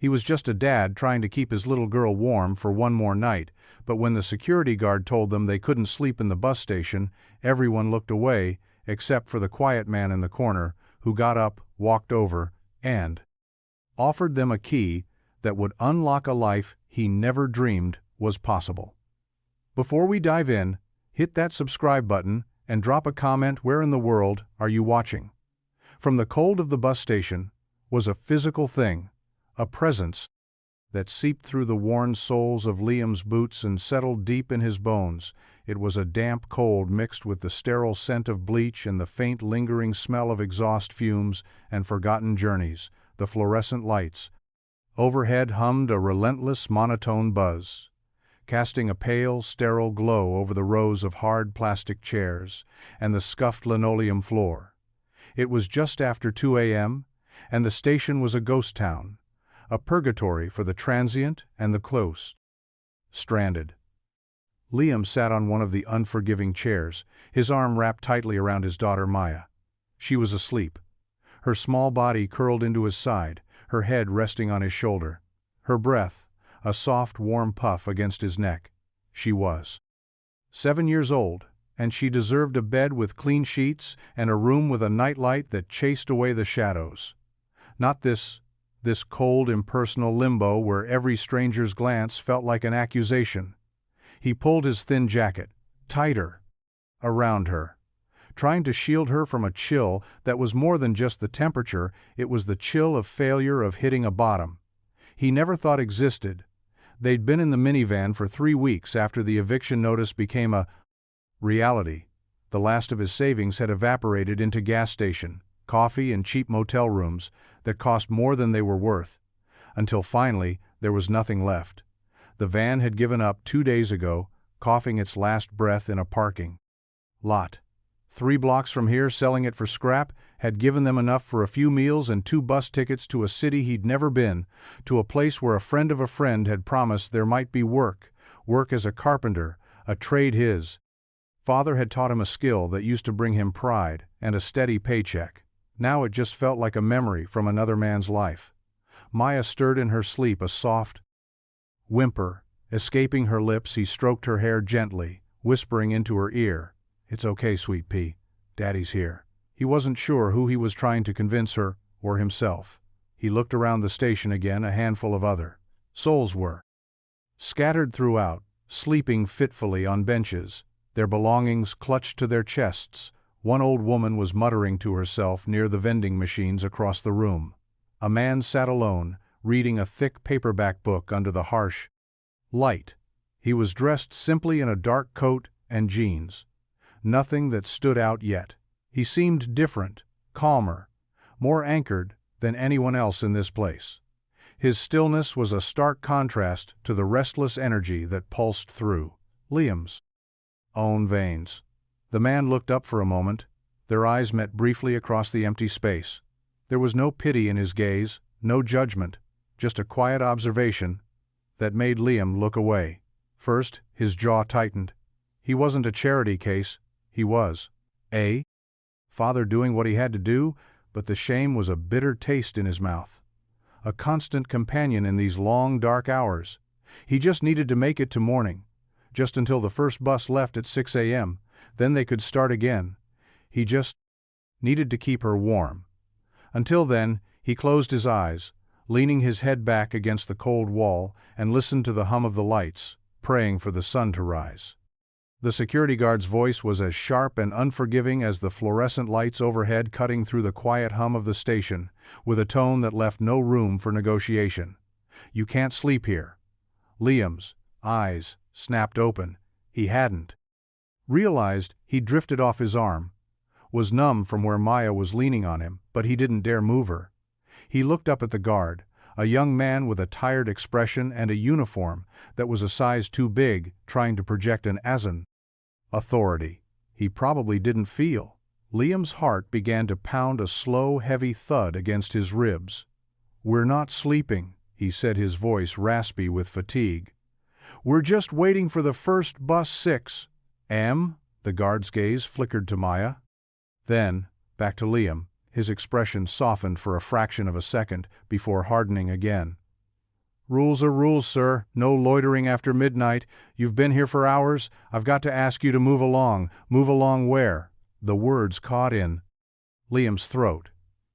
He was just a dad trying to keep his little girl warm for one more night, but when the security guard told them they couldn't sleep in the bus station, everyone looked away, except for the quiet man in the corner, who got up, walked over, and offered them a key that would unlock a life he never dreamed was possible. Before we dive in, hit that subscribe button and drop a comment. Where in the world are you watching? From the cold of the bus station was a physical thing, a presence that seeped through the worn soles of Liam's boots and settled deep in his bones. It was a damp cold mixed with the sterile scent of bleach and the faint lingering smell of exhaust fumes and forgotten journeys. The fluorescent lights overhead hummed a relentless monotone buzz, casting a pale, sterile glow over the rows of hard plastic chairs and the scuffed linoleum floor. It was just after 2 a.m., and the station was a ghost town, a purgatory for the transient and the close. Stranded. Liam sat on one of the unforgiving chairs, his arm wrapped tightly around his daughter Maya. She was asleep, her small body curled into his side, her head resting on his shoulder, her breath a soft, warm puff against his neck. She was 7 years old, and she deserved a bed with clean sheets and a room with a nightlight that chased away the shadows. Not this cold, impersonal limbo where every stranger's glance felt like an accusation. He pulled his thin jacket tighter around her, trying to shield her from a chill that was more than just the temperature. It was the chill of failure, of hitting a bottom he never thought existed. They'd been in the minivan for 3 weeks after the eviction notice became a reality. The last of his savings had evaporated into gas station, coffee, and cheap motel rooms that cost more than they were worth, until finally there was nothing left. The van had given up 2 days ago, coughing its last breath in a parking lot 3 blocks from here. Selling it for scrap had given them enough for a few meals and 2 bus tickets to a city he'd never been, to a place where a friend of a friend had promised there might be work as a carpenter, a trade his father had taught him, a skill that used to bring him pride and a steady paycheck. Now it just felt like a memory from another man's life. Maya stirred in her sleep, a soft whimper escaping her lips. He stroked her hair gently, whispering into her ear, "It's okay, sweet pea. Daddy's here." He wasn't sure who he was trying to convince, her or himself. He looked around the station again. A handful of other souls were scattered throughout, sleeping fitfully on benches, their belongings clutched to their chests. One old woman was muttering to herself near the vending machines across the room. A man sat alone, reading a thick paperback book under the harsh light. He was dressed simply in a dark coat and jeans. Nothing that stood out yet. He seemed different, calmer, more anchored than anyone else in this place. His stillness was a stark contrast to the restless energy that pulsed through Liam's own veins. The man looked up for a moment. Their eyes met briefly across the empty space. There was no pity in his gaze, no judgment, just a quiet observation that made Liam look away. First, his jaw tightened. He wasn't a charity case. He was a father doing what he had to do, but the shame was a bitter taste in his mouth, a constant companion in these long, dark hours. He just needed to make it to morning, just until the first bus left at 6 a.m., then they could start again. He just needed to keep her warm. Until then, he closed his eyes, leaning his head back against the cold wall, and listened to the hum of the lights, praying for the sun to rise. The security guard's voice was as sharp and unforgiving as the fluorescent lights overhead, cutting through the quiet hum of the station, with a tone that left no room for negotiation. "You can't sleep here." Liam's eyes snapped open. He hadn't realized he'd drifted off his arm, was numb from where Maya was leaning on him, but he didn't dare move her. He looked up at the guard, a young man with a tired expression and a uniform that was a size too big, trying to project an authority he probably didn't feel. Liam's heart began to pound, a slow, heavy thud against his ribs. "We're not sleeping," he said, his voice raspy with fatigue. "We're just waiting for the first bus 6 a.m." The guard's gaze flickered to Maya, then back to Liam. His expression softened for a fraction of a second before hardening again. Rules are rules, sir. No loitering after midnight. You've been here for hours. I've got to ask you to move along. Move along where? The words caught in Liam's throat.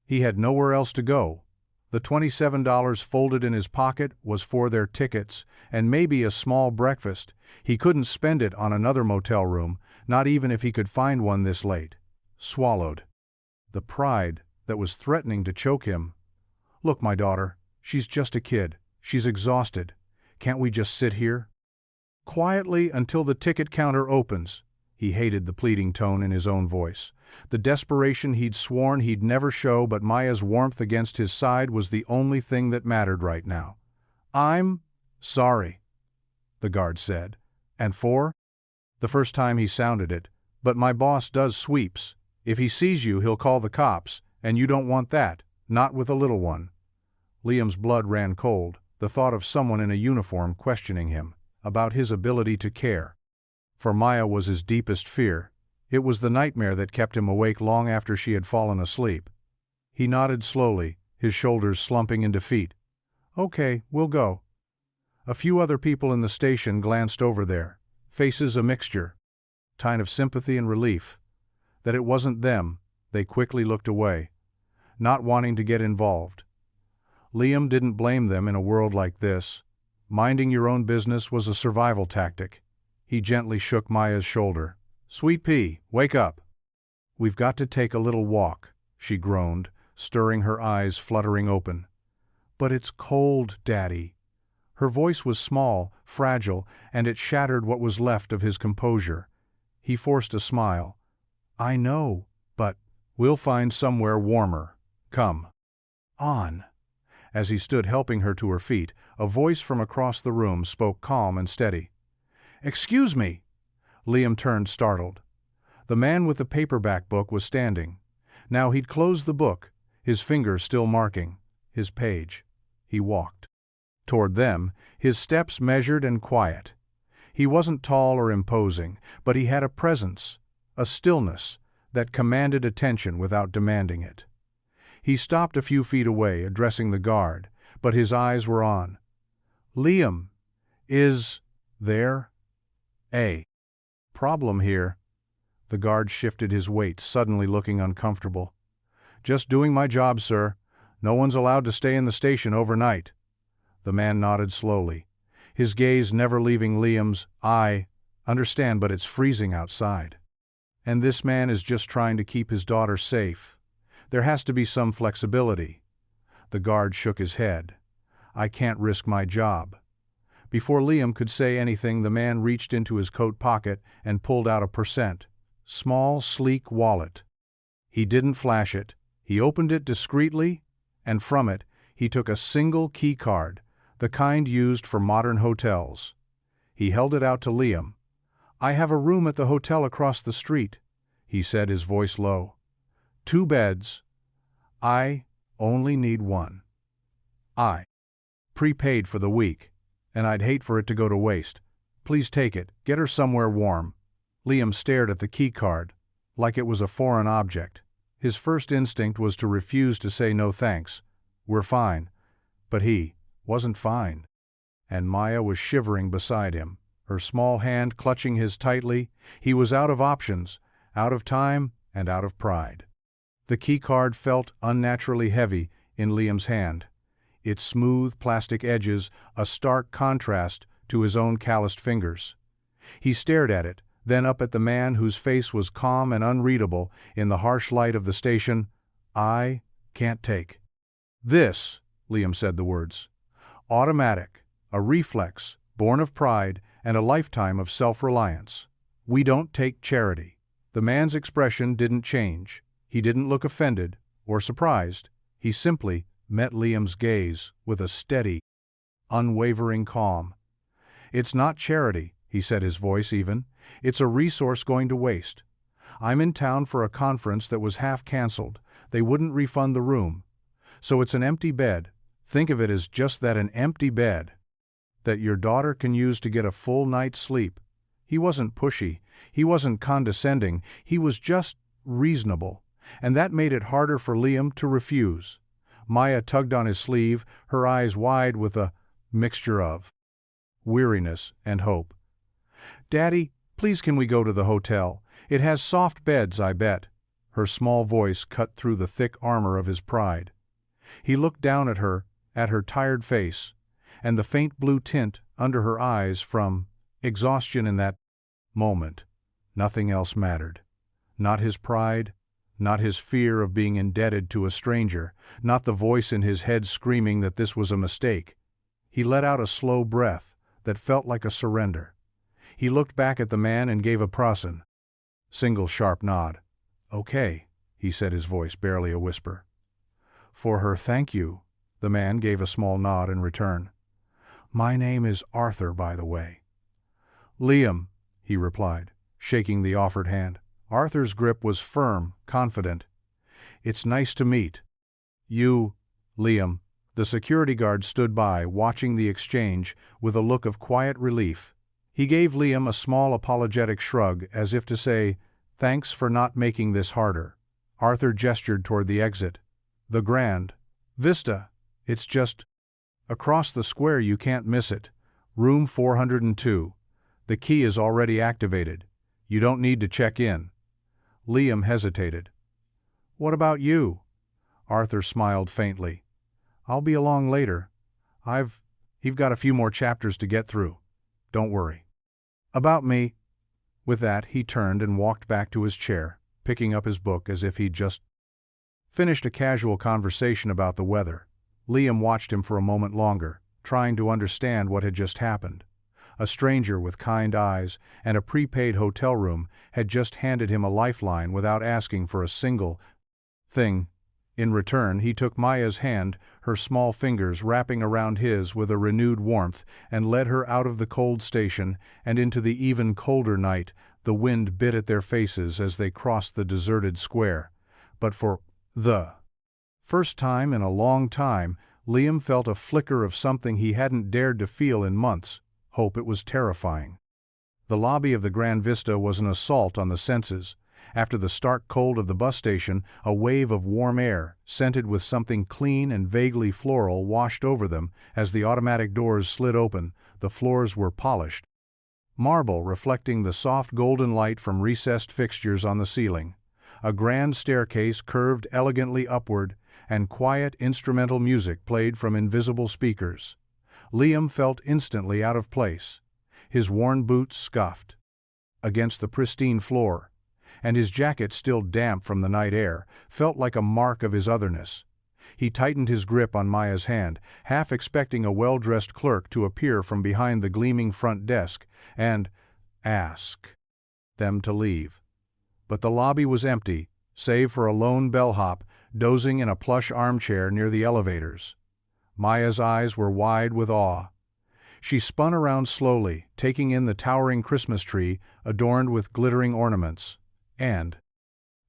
He had nowhere else to go. The $27 folded in his pocket was for their tickets, and maybe a small breakfast. He couldn't spend it on another motel room, not even if he could find one this late. Swallowed. The pride that was threatening to choke him. Look, my daughter, she's just a kid. She's exhausted. Can't we just sit here? Quietly until the ticket counter opens. He hated the pleading tone in his own voice. The desperation he'd sworn he'd never show, but Maya's warmth against his side was the only thing that mattered right now. I'm sorry, the guard said. And for? The first time he sounded it. But my boss does sweeps. If he sees you, he'll call the cops, and you don't want that, not with a little one. Liam's blood ran cold, the thought of someone in a uniform questioning him about his ability to care. For Maya was his deepest fear. It was the nightmare that kept him awake long after she had fallen asleep. He nodded slowly, his shoulders slumping in defeat. Okay, we'll go. A few other people in the station glanced over there, faces a mixture. Kind of sympathy and relief. That it wasn't them, they quickly looked away, not wanting to get involved. Liam didn't blame them in a world like this. Minding your own business was a survival tactic. He gently shook Maya's shoulder. Sweet pea, wake up. We've got to take a little walk, she groaned, stirring her eyes fluttering open. But it's cold, Daddy. Her voice was small, fragile, and it shattered what was left of his composure. He forced a smile. I know, but we'll find somewhere warmer. Come. On. As he stood helping her to her feet, a voice from across the room spoke calm and steady. Excuse me. Liam turned startled. The man with the paperback book was standing. Now he'd closed the book, his fingers still marking his page. He walked toward them, his steps measured and quiet. He wasn't tall or imposing, but he had a presence, a stillness, that commanded attention without demanding it. He stopped a few feet away, addressing the guard, but his eyes were on. Liam, is there a problem here? The guard shifted his weight, suddenly looking uncomfortable. Just doing my job, sir. No one's allowed to stay in the station overnight. The man nodded slowly, his gaze never leaving Liam's. I understand, but it's freezing outside. And this man is just trying to keep his daughter safe. There has to be some flexibility. The guard shook his head. I can't risk my job. Before Liam could say anything, the man reached into his coat pocket and pulled out a small, sleek wallet. He didn't flash it. He opened it discreetly, and from it, he took a single key card, the kind used for modern hotels. He held it out to Liam. I have a room at the hotel across the street, he said, his voice low. 2 beds. I only need one. I prepaid for the week, and I'd hate for it to go to waste. Please take it, get her somewhere warm. Liam stared at the key card, like it was a foreign object. His first instinct was to refuse to say no thanks. We're fine. But he wasn't fine. And Maya was shivering beside him, her small hand clutching his tightly. He was out of options, out of time, and out of pride. The key card felt unnaturally heavy in Liam's hand, its smooth plastic edges a stark contrast to his own calloused fingers. He stared at it, then up at the man whose face was calm and unreadable in the harsh light of the station. I can't take this, Liam said the words. Automatic, a reflex, born of pride and a lifetime of self-reliance. We don't take charity. The man's expression didn't change. He didn't look offended or surprised. He simply met Liam's gaze with a steady, unwavering calm. It's not charity, he said, his voice even. It's a resource going to waste. I'm in town for a conference that was half canceled. They wouldn't refund the room. So it's an empty bed. Think of it as just that, an empty bed that your daughter can use to get a full night's sleep. He wasn't pushy. He wasn't condescending. He was just reasonable. And that made it harder for Liam to refuse. Maya tugged on his sleeve, her eyes wide with a mixture of weariness and hope. "Daddy, please can we go to the hotel? It has soft beds, I bet." Her small voice cut through the thick armor of his pride. He looked down at her tired face, and the faint blue tint under her eyes from exhaustion in that moment. Nothing else mattered. Not his pride, not his fear of being indebted to a stranger, not the voice in his head screaming that this was a mistake. He let out a slow breath that felt like a surrender. He looked back at the man and gave a process. Single sharp nod. "Okay," he said, his voice barely a whisper. "For her, thank you." The man gave a small nod in return. "My name is Arthur, by the way." "Liam," he replied, shaking the offered hand. Arthur's grip was firm, confident. "It's nice to meet you, Liam." The security guard stood by, watching the exchange with a look of quiet relief. He gave Liam a small apologetic shrug, as if to say, "Thanks for not making this harder." Arthur gestured toward the exit. "The Grand Vista. It's just across the square, you can't miss it. Room 402. The key is already activated. You don't need to check in." Liam hesitated. "What about you?" Arthur smiled faintly. "I'll be along later. You've got a few more chapters to get through. Don't worry about me." With that, he turned and walked back to his chair, picking up his book as if he'd just finished a casual conversation about the weather. Liam watched him for a moment longer, trying to understand what had just happened. A stranger with kind eyes and a prepaid hotel room had just handed him a lifeline without asking for a single thing. In return, he took Maya's hand, her small fingers wrapping around his with a renewed warmth, and led her out of the cold station and into the even colder night. The wind bit at their faces as they crossed the deserted square. But for the first time in a long time, Liam felt a flicker of something he hadn't dared to feel in months. Hope. It was terrifying. The lobby of the Grand Vista was an assault on the senses. After the stark cold of the bus station, a wave of warm air, scented with something clean and vaguely floral, washed over them. As the automatic doors slid open, the floors were polished marble, reflecting the soft golden light from recessed fixtures on the ceiling. A grand staircase curved elegantly upward, and quiet instrumental music played from invisible speakers. Liam felt instantly out of place. His worn boots scuffed against the pristine floor, and his jacket, still damp from the night air, felt like a mark of his otherness. He tightened his grip on Maya's hand, half expecting a well-dressed clerk to appear from behind the gleaming front desk and ask them to leave. But the lobby was empty, save for a lone bellhop dozing in a plush armchair near the elevators. Maya's eyes were wide with awe. She spun around slowly, taking in the towering Christmas tree adorned with glittering ornaments and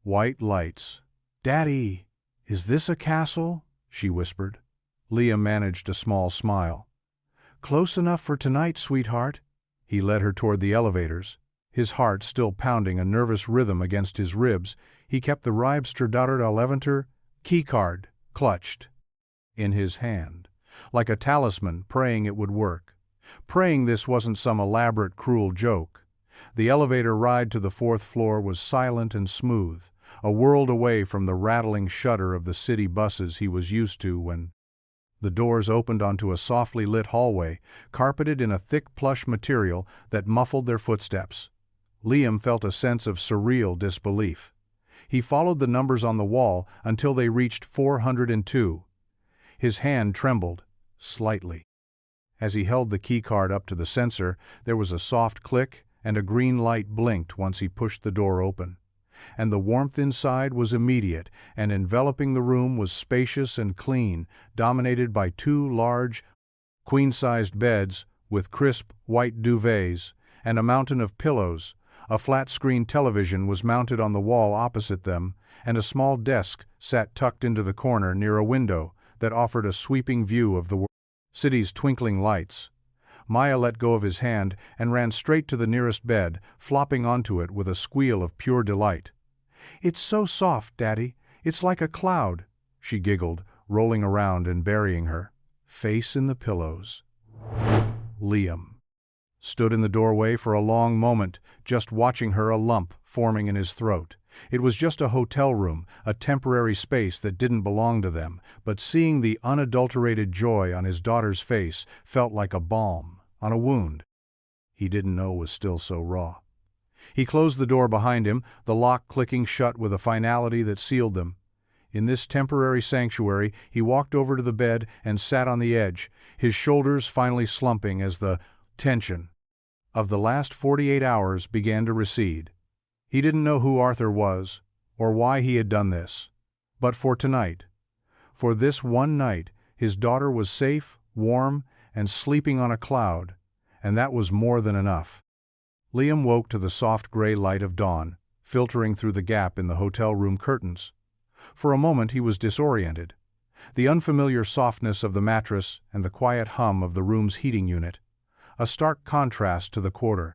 white lights. "Daddy, is this a castle?" she whispered. Liam managed a small smile. "Close enough for tonight, sweetheart." He led her toward the elevators. His heart still pounding a nervous rhythm against his ribs, he kept the Reibster Levanter keycard clutched in his hand, like a talisman, praying it would work. Praying this wasn't some elaborate, cruel joke. The elevator ride to the 4th floor was silent and smooth, a world away from the rattling shudder of the city buses he was used to when the doors opened onto a softly lit hallway, carpeted in a thick plush material that muffled their footsteps. Liam felt a sense of surreal disbelief. He followed the numbers on the wall until they reached 402. His hand trembled, slightly. As he held the keycard up to the sensor, there was a soft click, and a green light blinked once he pushed the door open. And the warmth inside was immediate, and enveloping the room was spacious and clean, dominated by 2 large, queen-sized beds with crisp, white duvets, and a mountain of pillows. A flat-screen television was mounted on the wall opposite them, and a small desk sat tucked into the corner near a window that offered a sweeping view of the city's twinkling lights. Maya let go of his hand and ran straight to the nearest bed, flopping onto it with a squeal of pure delight. "It's so soft, Daddy. It's like a cloud," she giggled, rolling around and burying her face in the pillows. Liam stood in the doorway for a long moment, just watching her, a lump forming in his throat. It was just a hotel room, a temporary space that didn't belong to them, but seeing the unadulterated joy on his daughter's face felt like a balm on a wound he didn't know was still so raw. He closed the door behind him, the lock clicking shut with a finality that sealed them. In this temporary sanctuary, he walked over to the bed and sat on the edge, his shoulders finally slumping as the tension of the last 48 hours began to recede. He didn't know who Arthur was, or why he had done this. But for tonight, for this one night, his daughter was safe, warm, and sleeping on a cloud, and that was more than enough. Liam woke to the soft gray light of dawn, filtering through the gap in the hotel room curtains. For a moment he was disoriented. The unfamiliar softness of the mattress and the quiet hum of the room's heating unit. A stark contrast to the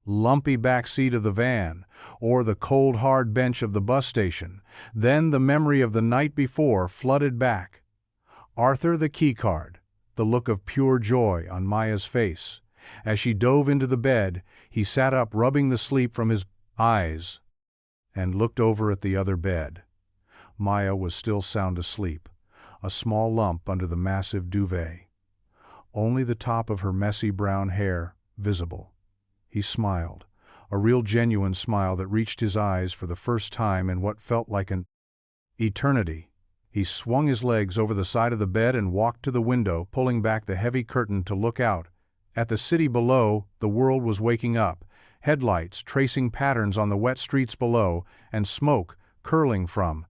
lumpy back seat of the van, or the cold hard bench of the bus station. Then the memory of the night before flooded back. Arthur, the keycard, the look of pure joy on Maya's face. As she dove into the bed, he sat up, rubbing the sleep from his eyes, and looked over at the other bed. Maya was still sound asleep, a small lump under the massive duvet. Only the top of her messy brown hair visible. He smiled, a real genuine smile that reached his eyes for the first time in what felt like an eternity. He swung his legs over the side of the bed and walked to the window, pulling back the heavy curtain to look out. At the city below, the world was waking up, headlights tracing patterns on the wet streets below, and smoke curling from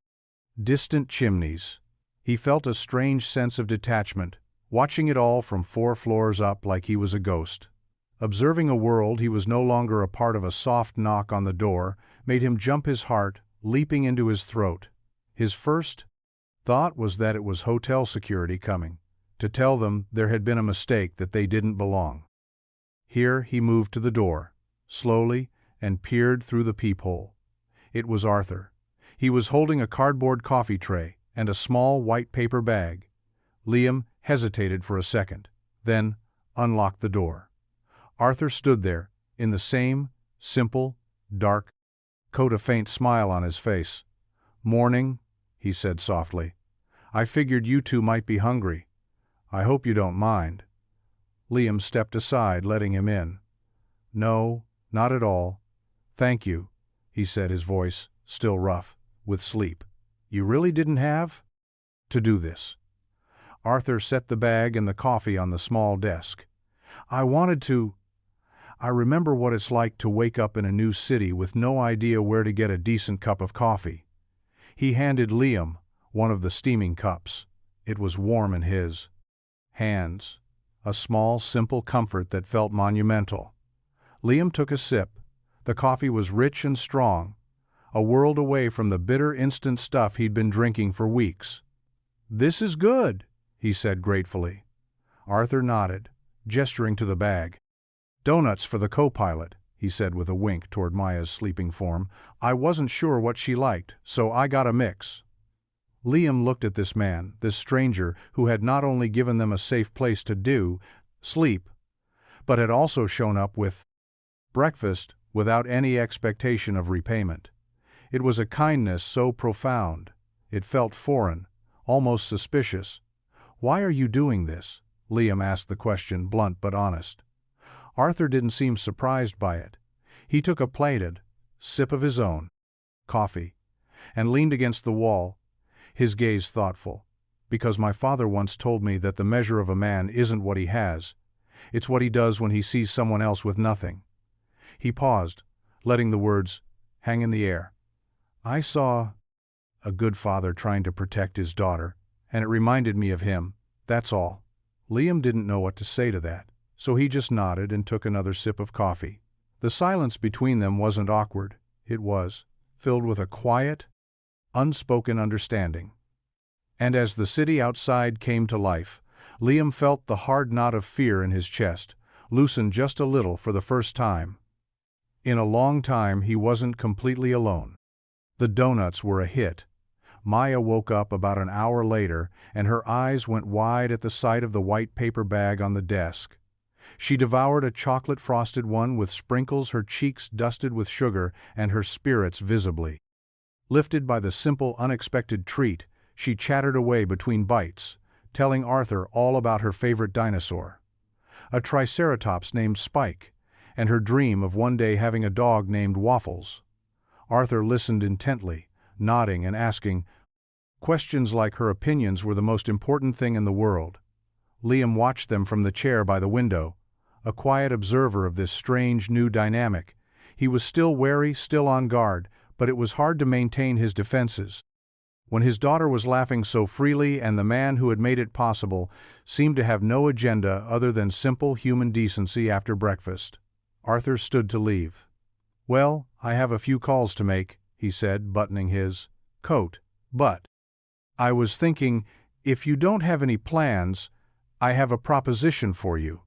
distant chimneys. He felt a strange sense of detachment, watching it all from 4 floors up like he was a ghost. Observing a world he was no longer a part of. A soft knock on the door made him jump, his heart leaping into his throat. His first thought was that it was hotel security coming to tell them there had been a mistake, that they didn't belong. Here he moved to the door, slowly, and peered through the peephole. It was Arthur. He was holding a cardboard coffee tray and a small white paper bag. Liam hesitated for a second, then unlocked the door. Arthur stood there, in the same simple, dark coat, a faint smile on his face. "Morning," he said softly. "I figured you two might be hungry. I hope you don't mind." Liam stepped aside, letting him in. "No, not at all. Thank you," he said, his voice still rough with sleep. "You really didn't have to do this." Arthur set the bag and the coffee on the small desk. "I wanted to. I remember what it's like to wake up in a new city with no idea where to get a decent cup of coffee." He handed Liam one of the steaming cups. It was warm in his hands, a small, simple comfort that felt monumental. Liam took a sip. The coffee was rich and strong, a world away from the bitter instant stuff he'd been drinking for weeks. "This is good," he said gratefully. Arthur nodded, gesturing to the bag. "Donuts for the co-pilot," he said with a wink toward Maya's sleeping form. "I wasn't sure what she liked, so I got a mix." Liam looked at this man, this stranger who had not only given them a safe place to sleep, but had also shown up with breakfast without any expectation of repayment. It was a kindness so profound, it felt foreign, almost suspicious. "Why are you doing this?" Liam asked the question, blunt but honest. Arthur didn't seem surprised by it. He took a plated sip of his own coffee and leaned against the wall, his gaze thoughtful. "Because my father once told me that the measure of a man isn't what he has, it's what he does when he sees someone else with nothing." He paused, letting the words hang in the air. "I saw a good father trying to protect his daughter, and it reminded me of him, that's all." Liam didn't know what to say to that, so he just nodded and took another sip of coffee. The silence between them wasn't awkward, it was filled with a quiet, unspoken understanding. And as the city outside came to life, Liam felt the hard knot of fear in his chest loosen just a little. For the first time in a long time he wasn't completely alone. The donuts were a hit. Maya woke up about an hour later, and her eyes went wide at the sight of the white paper bag on the desk. She devoured a chocolate-frosted one with sprinkles, her cheeks dusted with sugar, and her spirits visibly lifted by the simple, unexpected treat. She chattered away between bites, telling Arthur all about her favorite dinosaur, a triceratops named Spike, and her dream of one day having a dog named Waffles. Arthur listened intently, nodding and asking questions like her opinions were the most important thing in the world. Liam watched them from the chair by the window, a quiet observer of this strange new dynamic. He was still wary, still on guard, but it was hard to maintain his defenses when his daughter was laughing so freely and the man who had made it possible seemed to have no agenda other than simple human decency after breakfast. Arthur stood to leave. "Well, I have a few calls to make," he said, buttoning his coat. "But I was thinking, if you don't have any plans, I have a proposition for you."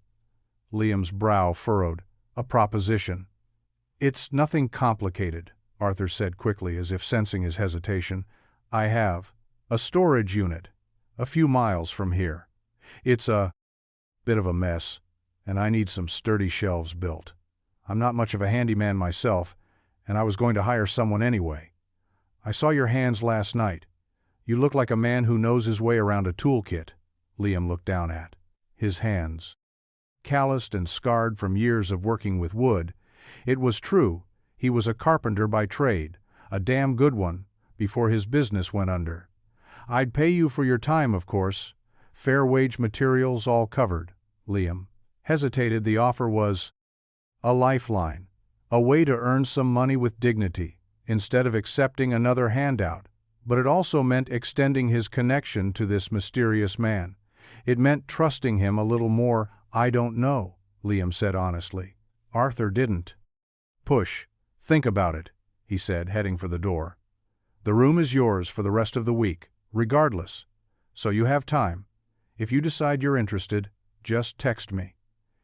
Liam's brow furrowed. "A proposition?" "It's nothing complicated," Arthur said quickly, as if sensing his hesitation. "I have a storage unit a few miles from here. It's a bit of a mess, and I need some sturdy shelves built. I'm not much of a handyman myself, and I was going to hire someone anyway. I saw your hands last night. You look like a man who knows his way around a toolkit." Liam looked down at his hands, calloused and scarred from years of working with wood. It was true, he was a carpenter by trade, a damn good one, before his business went under. "I'd pay you for your time, of course. Fair wage, materials all covered." Liam hesitated. The offer was a lifeline, a way to earn some money with dignity, instead of accepting another handout. But it also meant extending his connection to this mysterious man. It meant trusting him a little more. "I don't know," Liam said honestly. Arthur didn't push. "Think about it," he said, heading for the door. "The room is yours for the rest of the week, regardless. So you have time. If you decide you're interested, just text me."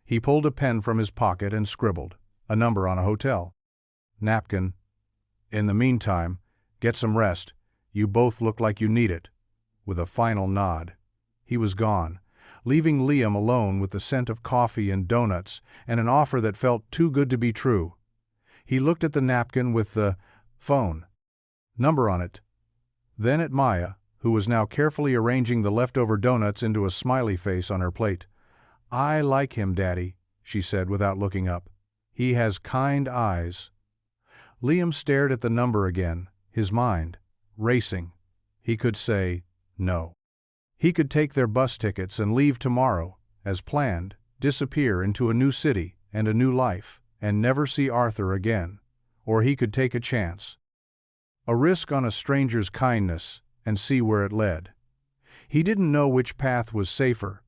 He pulled a pen from his pocket and scribbled a number on a hotel napkin. "In the meantime, get some rest. You both look like you need it." With a final nod, he was gone, leaving Liam alone with the scent of coffee and donuts and an offer that felt too good to be true. He looked at the napkin with the phone number on it, then at Maya, who was now carefully arranging the leftover donuts into a smiley face on her plate. "I like him, Daddy," she said without looking up. "He has kind eyes." Liam stared at the number again, his mind racing. He could say no. He could take their bus tickets and leave tomorrow, as planned, disappear into a new city and a new life, and never see Arthur again. Or he could take a chance. A risk on a stranger's kindness, and see where it led. He didn't know which path was safer,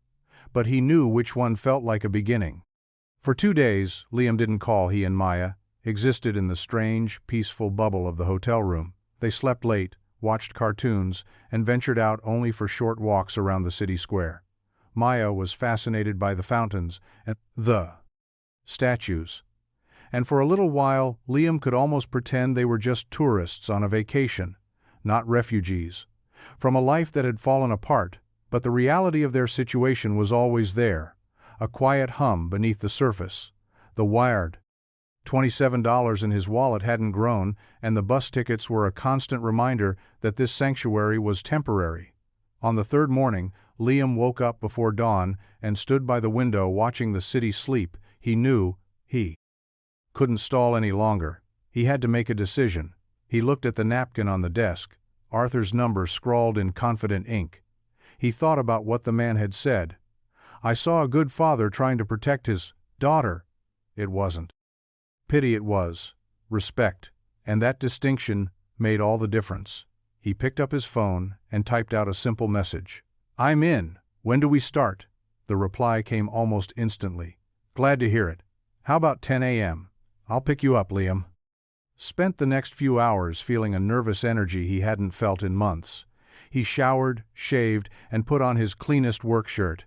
but he knew which one felt like a beginning. For 2 days, Liam didn't call. He and Maya existed in the strange, peaceful bubble of the hotel room. They slept late, watched cartoons, and ventured out only for short walks around the city square. Maya was fascinated by the fountains and the statues. And for a little while, Liam could almost pretend they were just tourists on a vacation, not refugees, from a life that had fallen apart, but the reality of their situation was always there, a quiet hum beneath the surface. The wired $27 in his wallet hadn't grown, and the bus tickets were a constant reminder that this sanctuary was temporary. On the third morning, Liam woke up before dawn and stood by the window watching the city sleep. He knew he couldn't stall any longer. He had to make a decision. He looked at the napkin on the desk, Arthur's number scrawled in confident ink. He thought about what the man had said. "I saw a good father trying to protect his daughter." It wasn't pity, it was respect, and that distinction made all the difference. He picked up his phone and typed out a simple message. "I'm in. When do we start?" The reply came almost instantly. "Glad to hear it. How about 10 a.m.? I'll pick you up, Liam." Spent the next few hours feeling a nervous energy he hadn't felt in months. He showered, shaved, and put on his cleanest work shirt.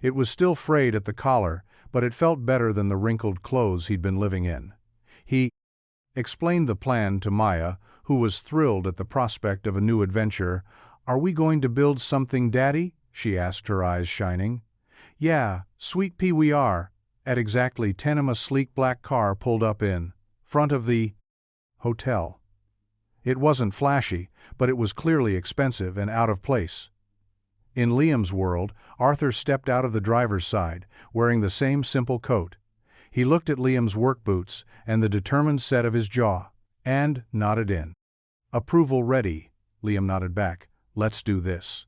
It was still frayed at the collar, but it felt better than the wrinkled clothes he'd been living in. He explained the plan to Maya, who was thrilled at the prospect of a new adventure. "Are we going to build something, Daddy?" she asked, her eyes shining. "Yeah, sweet pea, we are." At exactly 10 a sleek black car pulled up in front of the hotel. It wasn't flashy, but it was clearly expensive and out of place. In Liam's world, Arthur stepped out of the driver's side, wearing the same simple coat. He looked at Liam's work boots and the determined set of his jaw, and nodded in. "Approval ready," Liam nodded back. "Let's do this."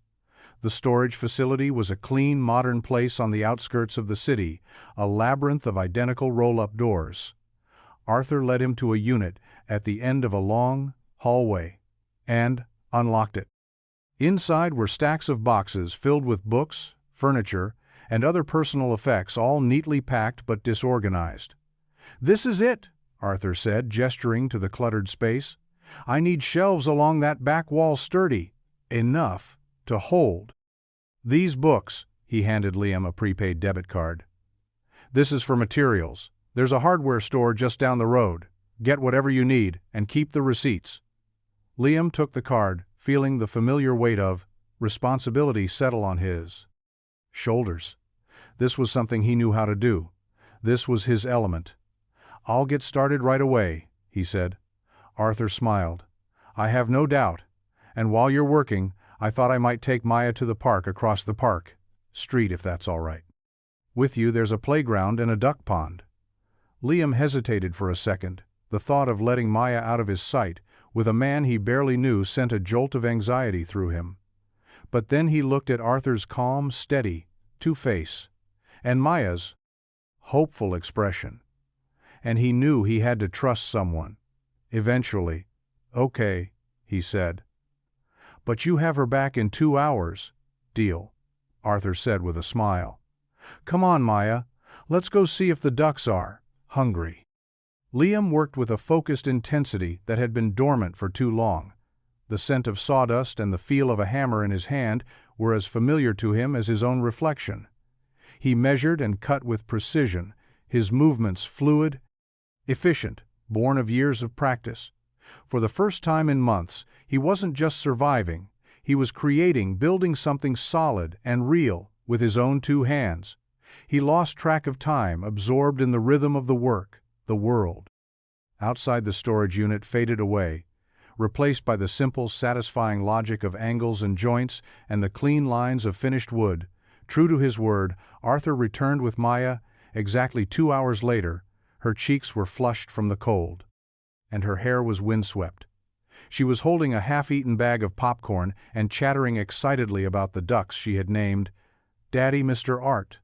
The storage facility was a clean, modern place on the outskirts of the city, a labyrinth of identical roll-up doors. Arthur led him to a unit at the end of a long hallway and unlocked it. Inside were stacks of boxes filled with books, furniture, and other personal effects, all neatly packed but disorganized. "This is it," Arthur said, gesturing to the cluttered space. "I need shelves along that back wall sturdy enough to hold these books." He handed Liam a prepaid debit card. "This is for materials. There's a hardware store just down the road. Get whatever you need and keep the receipts." Liam took the card, feeling the familiar weight of responsibility settle on his shoulders. This was something he knew how to do. This was his element. "I'll get started right away," he said. Arthur smiled. "I have no doubt. And while you're working, I thought I might take Maya to the park across the park street, if that's all right. With you there's a playground and a duck pond." Liam hesitated for a second. The thought of letting Maya out of his sight, with a man he barely knew, sent a jolt of anxiety through him. But then he looked at Arthur's calm, steady face, and Maya's hopeful expression. And he knew he had to trust someone. Eventually. "Okay," he said. "But you have her back in 2 hours. Deal," Arthur said with a smile. "Come on, Maya. Let's go see if the ducks are hungry." Liam worked with a focused intensity that had been dormant for too long. The scent of sawdust and the feel of a hammer in his hand were as familiar to him as his own reflection. He measured and cut with precision, his movements fluid, efficient, born of years of practice. For the first time in months, he wasn't just surviving, he was creating, building something solid and real with his own 2 hands. He lost track of time, absorbed in the rhythm of the work, the world. Outside the storage unit faded away, replaced by the simple, satisfying logic of angles and joints and the clean lines of finished wood. True to his word, Arthur returned with Maya exactly 2 hours later. Her cheeks were flushed from the cold, and her hair was windswept. She was holding a half-eaten bag of popcorn and chattering excitedly about the ducks she had named. "Daddy, Mr. Art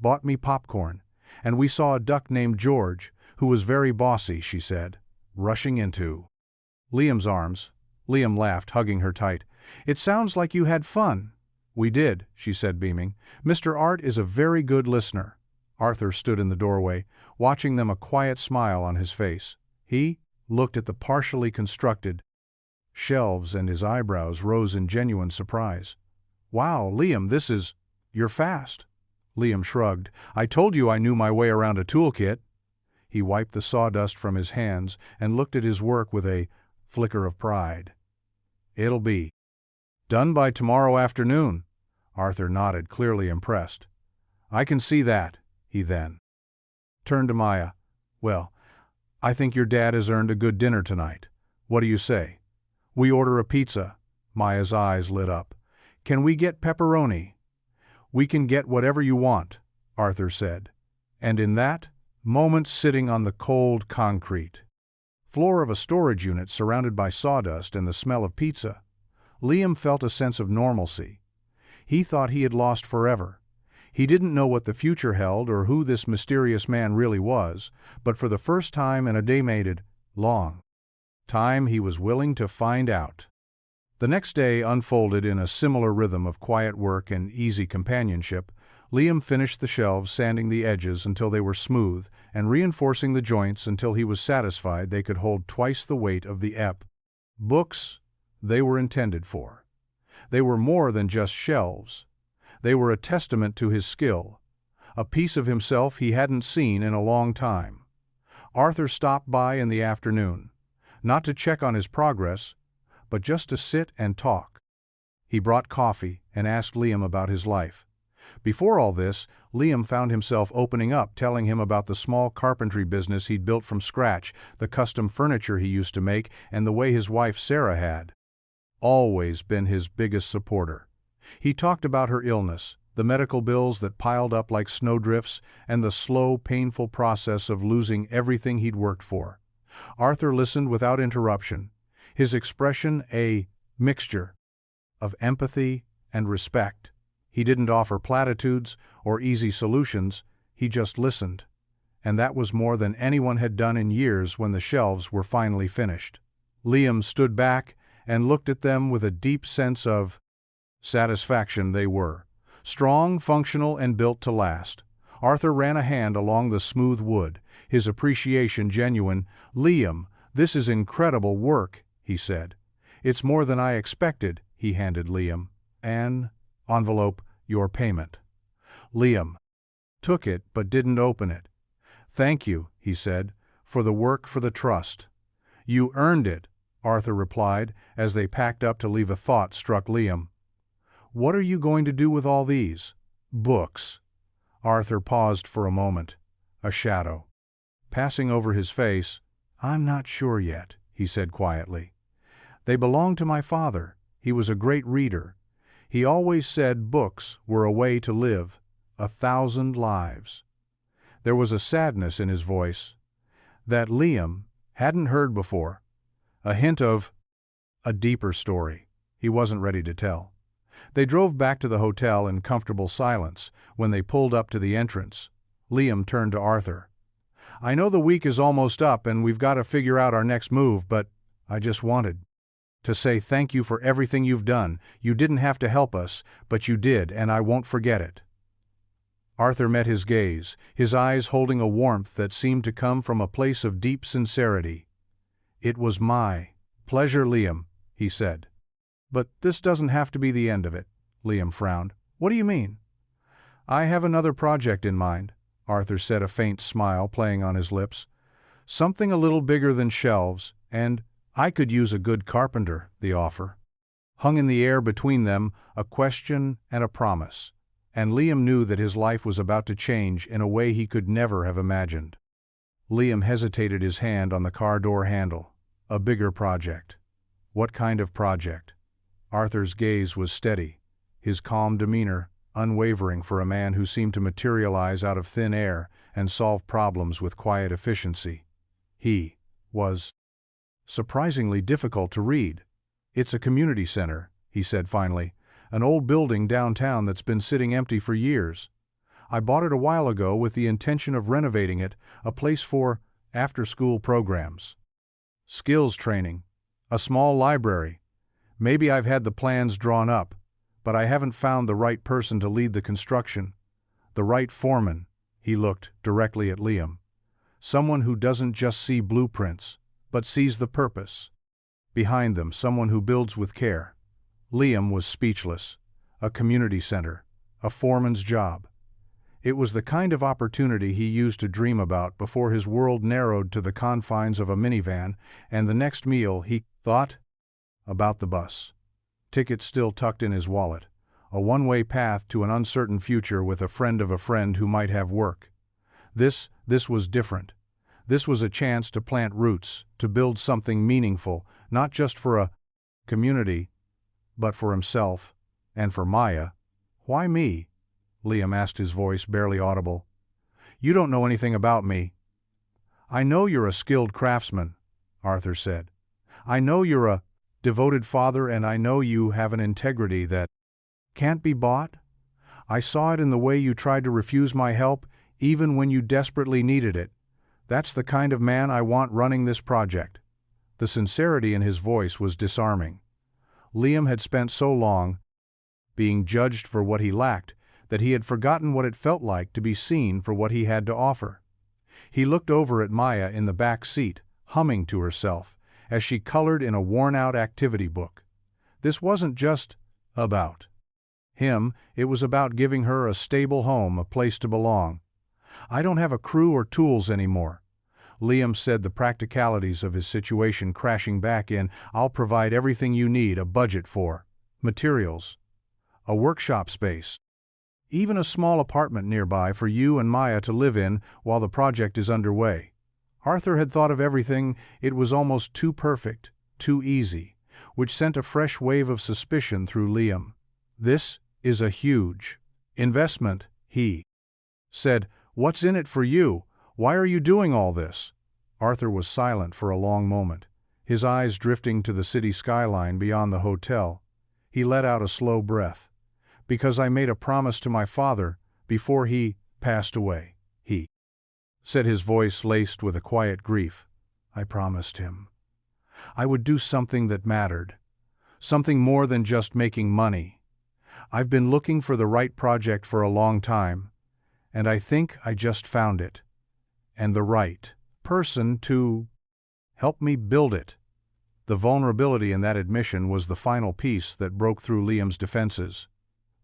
bought me popcorn, and we saw a duck named George, who was very bossy," she said, rushing into Liam's arms. Liam laughed, hugging her tight. "It sounds like you had fun." "We did," she said, beaming. "Mr. Art is a very good listener." Arthur stood in the doorway, watching them, a quiet smile on his face. He looked at the partially constructed shelves and his eyebrows rose in genuine surprise. "Wow, Liam, you're fast." Liam shrugged. "I told you I knew my way around a toolkit." He wiped the sawdust from his hands and looked at his work with a flicker of pride. "It'll be done by tomorrow afternoon." Arthur nodded, clearly impressed. "I can see that," he then turned to Maya. "Well, I think your dad has earned a good dinner tonight. What do you say? We order a pizza." Maya's eyes lit up. "Can we get pepperoni?" "We can get whatever you want," Arthur said. And in that moment, sitting on the cold concrete floor of a storage unit surrounded by sawdust and the smell of pizza, Liam felt a sense of normalcy. He thought he had lost forever. He didn't know what the future held or who this mysterious man really was, but for the first time in a day-mated, long time he was willing to find out. The next day unfolded in a similar rhythm of quiet work and easy companionship. Liam finished the shelves, sanding the edges until they were smooth, and reinforcing the joints until he was satisfied they could hold twice the weight of the books they were intended for. They were more than just shelves. They were a testament to his skill, a piece of himself he hadn't seen in a long time. Arthur stopped by in the afternoon. not to check on his progress, but just to sit and talk. He brought coffee and asked Liam about his life. Before all this, Liam found himself opening up, telling him about the small carpentry business he'd built from scratch, the custom furniture he used to make, and the way his wife Sarah had always been his biggest supporter. He talked about her illness, the medical bills that piled up like snowdrifts, and the slow, painful process of losing everything he'd worked for. Arthur listened without interruption, his expression a mixture of empathy and respect. He didn't offer platitudes or easy solutions, he just listened. And that was more than anyone had done in years when the shelves were finally finished. Liam stood back and looked at them with a deep sense of satisfaction. They were strong, functional, and built to last. Arthur ran a hand along the smooth wood, his appreciation genuine. "Liam, this is incredible work," he said. "It's more than I expected." He handed Liam an envelope. "Your payment." Liam took it but didn't open it. "Thank you," he said, "for the work for the trust." "You earned it," Arthur replied as they packed up to leave. A thought struck Liam. "What are you going to do with all these books?" Arthur paused for a moment, a shadow passing over his face. "I'm not sure yet," he said quietly. "They belong to my father. He was a great reader. He always said books were a way to live 1,000 lives." There was a sadness in his voice that Liam hadn't heard before, a hint of a deeper story he wasn't ready to tell. They drove back to the hotel in comfortable silence. When they pulled up to the entrance, Liam turned to Arthur. "I know the week is almost up and we've got to figure out our next move, but I just wanted to say thank you for everything you've done. You didn't have to help us, but you did, and I won't forget it." Arthur met his gaze, his eyes holding a warmth that seemed to come from a place of deep sincerity. "It was my pleasure, Liam," he said. "But this doesn't have to be the end of it." Liam frowned. "What do you mean?" "I have another project in mind," Arthur said, a faint smile playing on his lips. "Something a little bigger than shelves, and I could use a good carpenter." The offer hung in the air between them, a question and a promise, and Liam knew that his life was about to change in a way he could never have imagined. Liam hesitated, his hand on the car door handle. A bigger project. What kind of project? Arthur's gaze was steady, his calm demeanor unwavering for a man who seemed to materialize out of thin air and solve problems with quiet efficiency. He was surprisingly difficult to read. "It's a community center," he said finally, "an old building downtown that's been sitting empty for years. I bought it a while ago with the intention of renovating it, a place for after-school programs, skills training, a small library. Maybe I've had the plans drawn up, but I haven't found the right person to lead the construction, the right foreman." He looked directly at Liam. "Someone who doesn't just see blueprints, but sees the purpose behind them, someone who builds with care." Liam was speechless. A community center, a foreman's job. It was the kind of opportunity he used to dream about before his world narrowed to the confines of a minivan, and the next meal he thought about the bus ticket still tucked in his wallet, a one-way path to an uncertain future with a friend of a friend who might have work. This was different. This was a chance to plant roots, to build something meaningful, not just for a community, but for himself and for Maya. "Why me?" Liam asked, his voice barely audible. "You don't know anything about me." "I know you're a skilled craftsman," Arthur said. "I know you're a devoted father, and I know you have an integrity that can't be bought. I saw it in the way you tried to refuse my help, even when you desperately needed it. That's the kind of man I want running this project." The sincerity in his voice was disarming. Liam had spent so long being judged for what he lacked that he had forgotten what it felt like to be seen for what he had to offer. He looked over at Maya in the back seat, humming to herself, as she colored in a worn-out activity book. This wasn't just about him, it was about giving her a stable home, a place to belong. "I don't have a crew or tools anymore," Liam said, the practicalities of his situation crashing back in. I'll provide everything you need, a budget for materials, a workshop space, even a small apartment nearby for you and Maya to live in while the project is underway. Arthur had thought of everything. It was almost too perfect, too easy, which sent a fresh wave of suspicion through Liam. This is a huge investment, he said. What's in it for you? Why are you doing all this? Arthur was silent for a long moment, his eyes drifting to the city skyline beyond the hotel. He let out a slow breath. Because I made a promise to my father before he passed away, he said, his voice laced with a quiet grief. I promised him I would do something that mattered, something more than just making money. I've been looking for the right project for a long time, and I think I just found it, and the right person to help me build it. The vulnerability in that admission was the final piece that broke through Liam's defenses.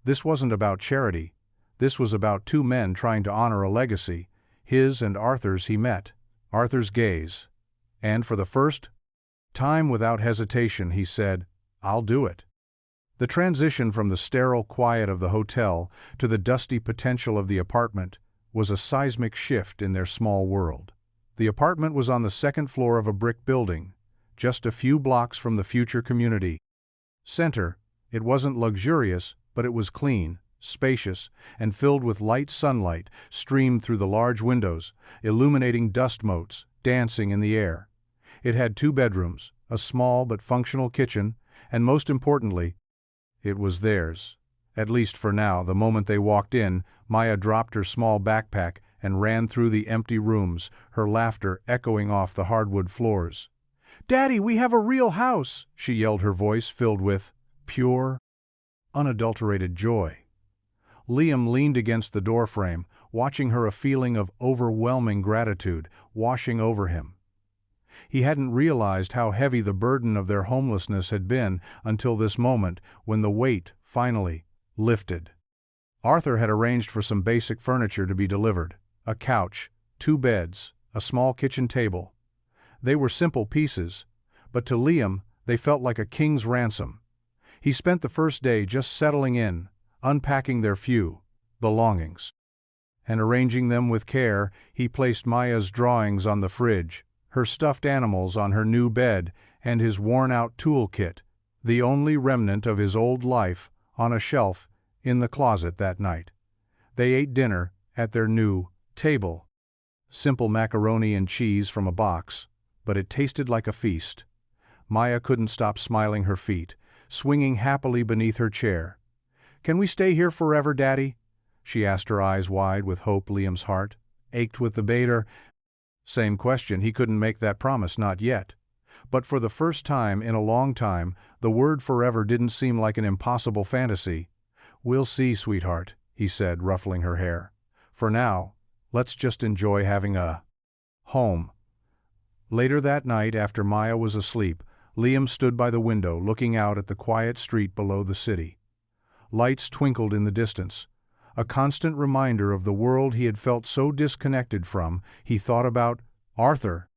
This wasn't about charity. This was about two men trying to honor a legacy, his and Arthur's. He met Arthur's gaze, and for the first time without hesitation he said, I'll do it. The transition from the sterile quiet of the hotel to the dusty potential of the apartment was a seismic shift in their small world. The apartment was on the second floor of a brick building, just a few blocks from the future community center. It wasn't luxurious, but it was clean, spacious, and filled with light. Sunlight streamed through the large windows, illuminating dust motes dancing in the air. It had 2 bedrooms, a small but functional kitchen, and most importantly, it was theirs. At least for now. The moment they walked in, Maya dropped her small backpack and ran through the empty rooms, her laughter echoing off the hardwood floors. Daddy, we have a real house, she yelled, her voice filled with pure, unadulterated joy. Liam leaned against the doorframe, watching her, a feeling of overwhelming gratitude washing over him. He hadn't realized how heavy the burden of their homelessness had been until this moment, when the weight finally lifted. Arthur had arranged for some basic furniture to be delivered: a couch, 2 beds, a small kitchen table. They were simple pieces, but to Liam they felt like a king's ransom. He spent the first day just settling in, unpacking their few belongings, and arranging them with care. He placed Maya's drawings on the fridge, her stuffed animals on her new bed, and his worn-out toolkit, the only remnant of his old life, on a shelf in the closet that night. They ate dinner at their new table. Simple macaroni and cheese from a box, but it tasted like a feast. Maya couldn't stop smiling, her feet swinging happily beneath her chair. Can we stay here forever, Daddy? She asked, her eyes wide with hope. Liam's heart ached with the baiter. Same question. He couldn't make that promise, not yet. But for the first time in a long time, the word forever didn't seem like an impossible fantasy. We'll see, sweetheart, he said, ruffling her hair. For now, let's just enjoy having a home. Later that night, after Maya was asleep, Liam stood by the window looking out at the quiet street below the city. Lights twinkled in the distance, a constant reminder of the world he had felt so disconnected from. He thought about Arthur,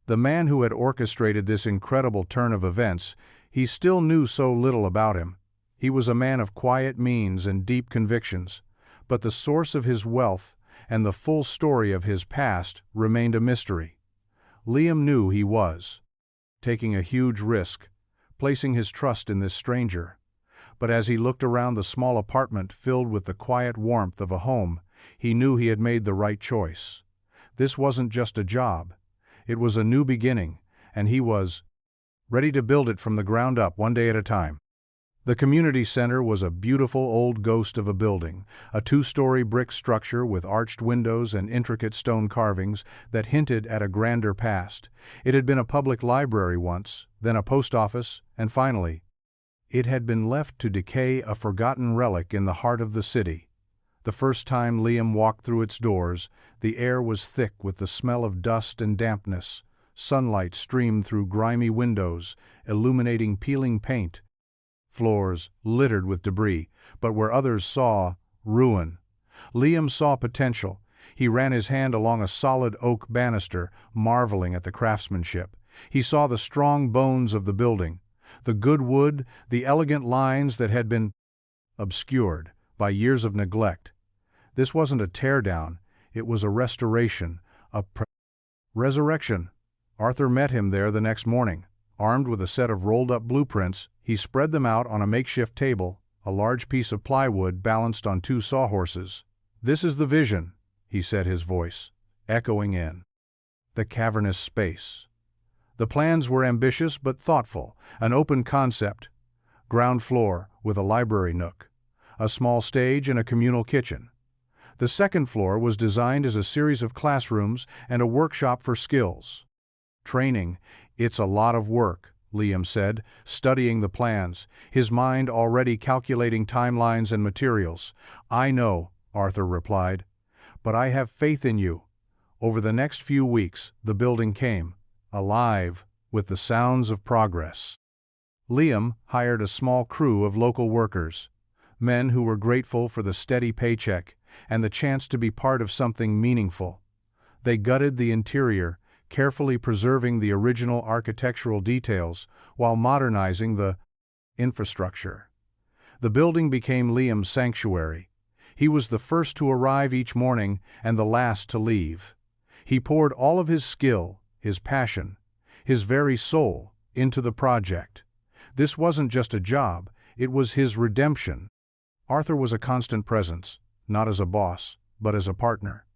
the man who had orchestrated this incredible turn of events. He still knew so little about him. He was a man of quiet means and deep convictions, but the source of his wealth and the full story of his past remained a mystery. Liam knew he was taking a huge risk, placing his trust in this stranger. But as he looked around the small apartment filled with the quiet warmth of a home, he knew he had made the right choice. This wasn't just a job. It was a new beginning, and he was ready to build it from the ground up, one day at a time. The community center was a beautiful old ghost of a building, a 2-story brick structure with arched windows and intricate stone carvings that hinted at a grander past. It had been a public library once, then a post office, and finally, it had been left to decay, a forgotten relic in the heart of the city. The first time Liam walked through its doors, the air was thick with the smell of dust and dampness. Sunlight streamed through grimy windows, illuminating peeling paint, floors littered with debris, but where others saw ruin, Liam saw potential. He ran his hand along a solid oak banister, marveling at the craftsmanship. He saw the strong bones of the building, the good wood, the elegant lines that had been obscured by years of neglect. This wasn't a teardown, it was a restoration, resurrection. Arthur met him there the next morning. Armed with a set of rolled-up blueprints, he spread them out on a makeshift table, a large piece of plywood balanced on two sawhorses. "This is the vision," he said, his voice echoing in the cavernous space. The plans were ambitious but thoughtful, an open concept. Ground floor with a library nook, a small stage and a communal kitchen. The second floor was designed as a series of classrooms and a workshop for skills. Training, it's a lot of work, Liam said, studying the plans, his mind already calculating timelines and materials. "I know," Arthur replied, "but I have faith in you." Over the next few weeks, the building came, alive with the sounds of progress. Liam hired a small crew of local workers, men who were grateful for the steady paycheck and the chance to be part of something meaningful. They gutted the interior, carefully preserving the original architectural details while modernizing the infrastructure. The building became Liam's sanctuary. He was the first to arrive each morning and the last to leave. He poured all of his skill, his passion, his very soul into the project. This wasn't just a job, it was his redemption. Arthur was a constant presence, not as a boss, but as a partner.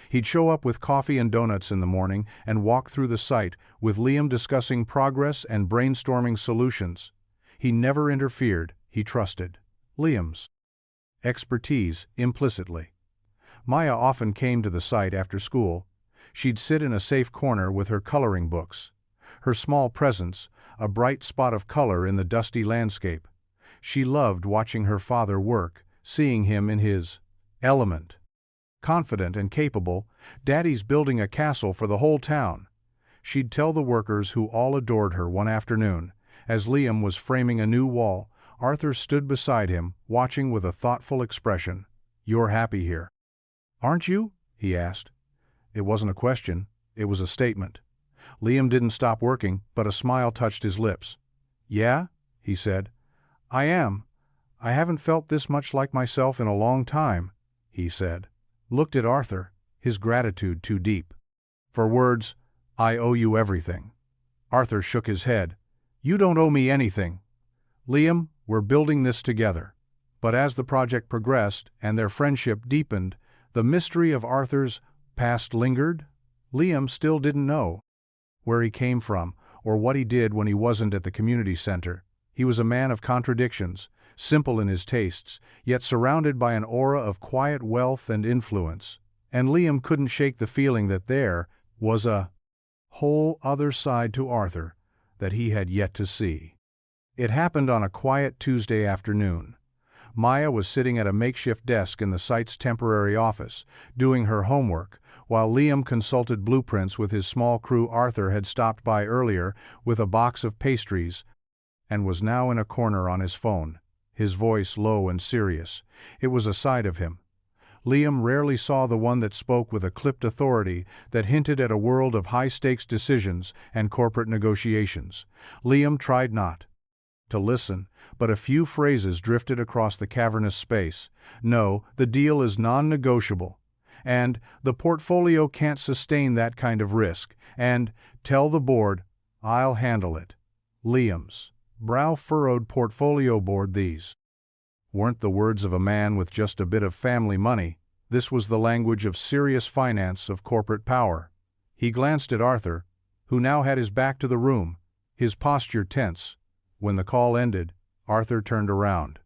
He'd show up with coffee and donuts in the morning and walk through the site, with Liam discussing progress and brainstorming solutions. He never interfered, he trusted Liam's expertise implicitly. Maya often came to the site after school. She'd sit in a safe corner with her coloring books. Her small presence, a bright spot of color in the dusty landscape. She loved watching her father work, seeing him in his element. Confident and capable, Daddy's building a castle for the whole town. She'd tell the workers, who all adored her. One afternoon, as Liam was framing a new wall, Arthur stood beside him, watching with a thoughtful expression. "You're happy here, aren't you?" he asked. It wasn't a question, it was a statement. Liam didn't stop working, but a smile touched his lips. "Yeah," he said. "I am. I haven't felt this much like myself in a long time," he said. Looked at Arthur, his gratitude too deep for words. "I owe you everything." Arthur shook his head. "You don't owe me anything. Liam, we're building this together." But as the project progressed and their friendship deepened, the mystery of Arthur's past lingered. Liam still didn't know where he came from or what he did when he wasn't at the community center. He was a man of contradictions, simple in his tastes, yet surrounded by an aura of quiet wealth and influence. And Liam couldn't shake the feeling that there was a whole other side to Arthur that he had yet to see. It happened on a quiet Tuesday afternoon. Maya was sitting at a makeshift desk in the site's temporary office, doing her homework, while Liam consulted blueprints with his small crew. Arthur had stopped by earlier with a box of pastries and was now in a corner on his phone, his voice low and serious. It was a side of him Liam rarely saw, the one that spoke with a clipped authority that hinted at a world of high-stakes decisions and corporate negotiations. Liam tried not to listen, but a few phrases drifted across the cavernous space. "No, the deal is non-negotiable," and "the portfolio can't sustain that kind of risk," and "tell the board, I'll handle it." Liam's brow-furrowed. Portfolio board, these weren't the words of a man with just a bit of family money. This was the language of serious finance, of corporate power. He glanced at Arthur, who now had his back to the room, his posture tense. When the call ended, Arthur turned around.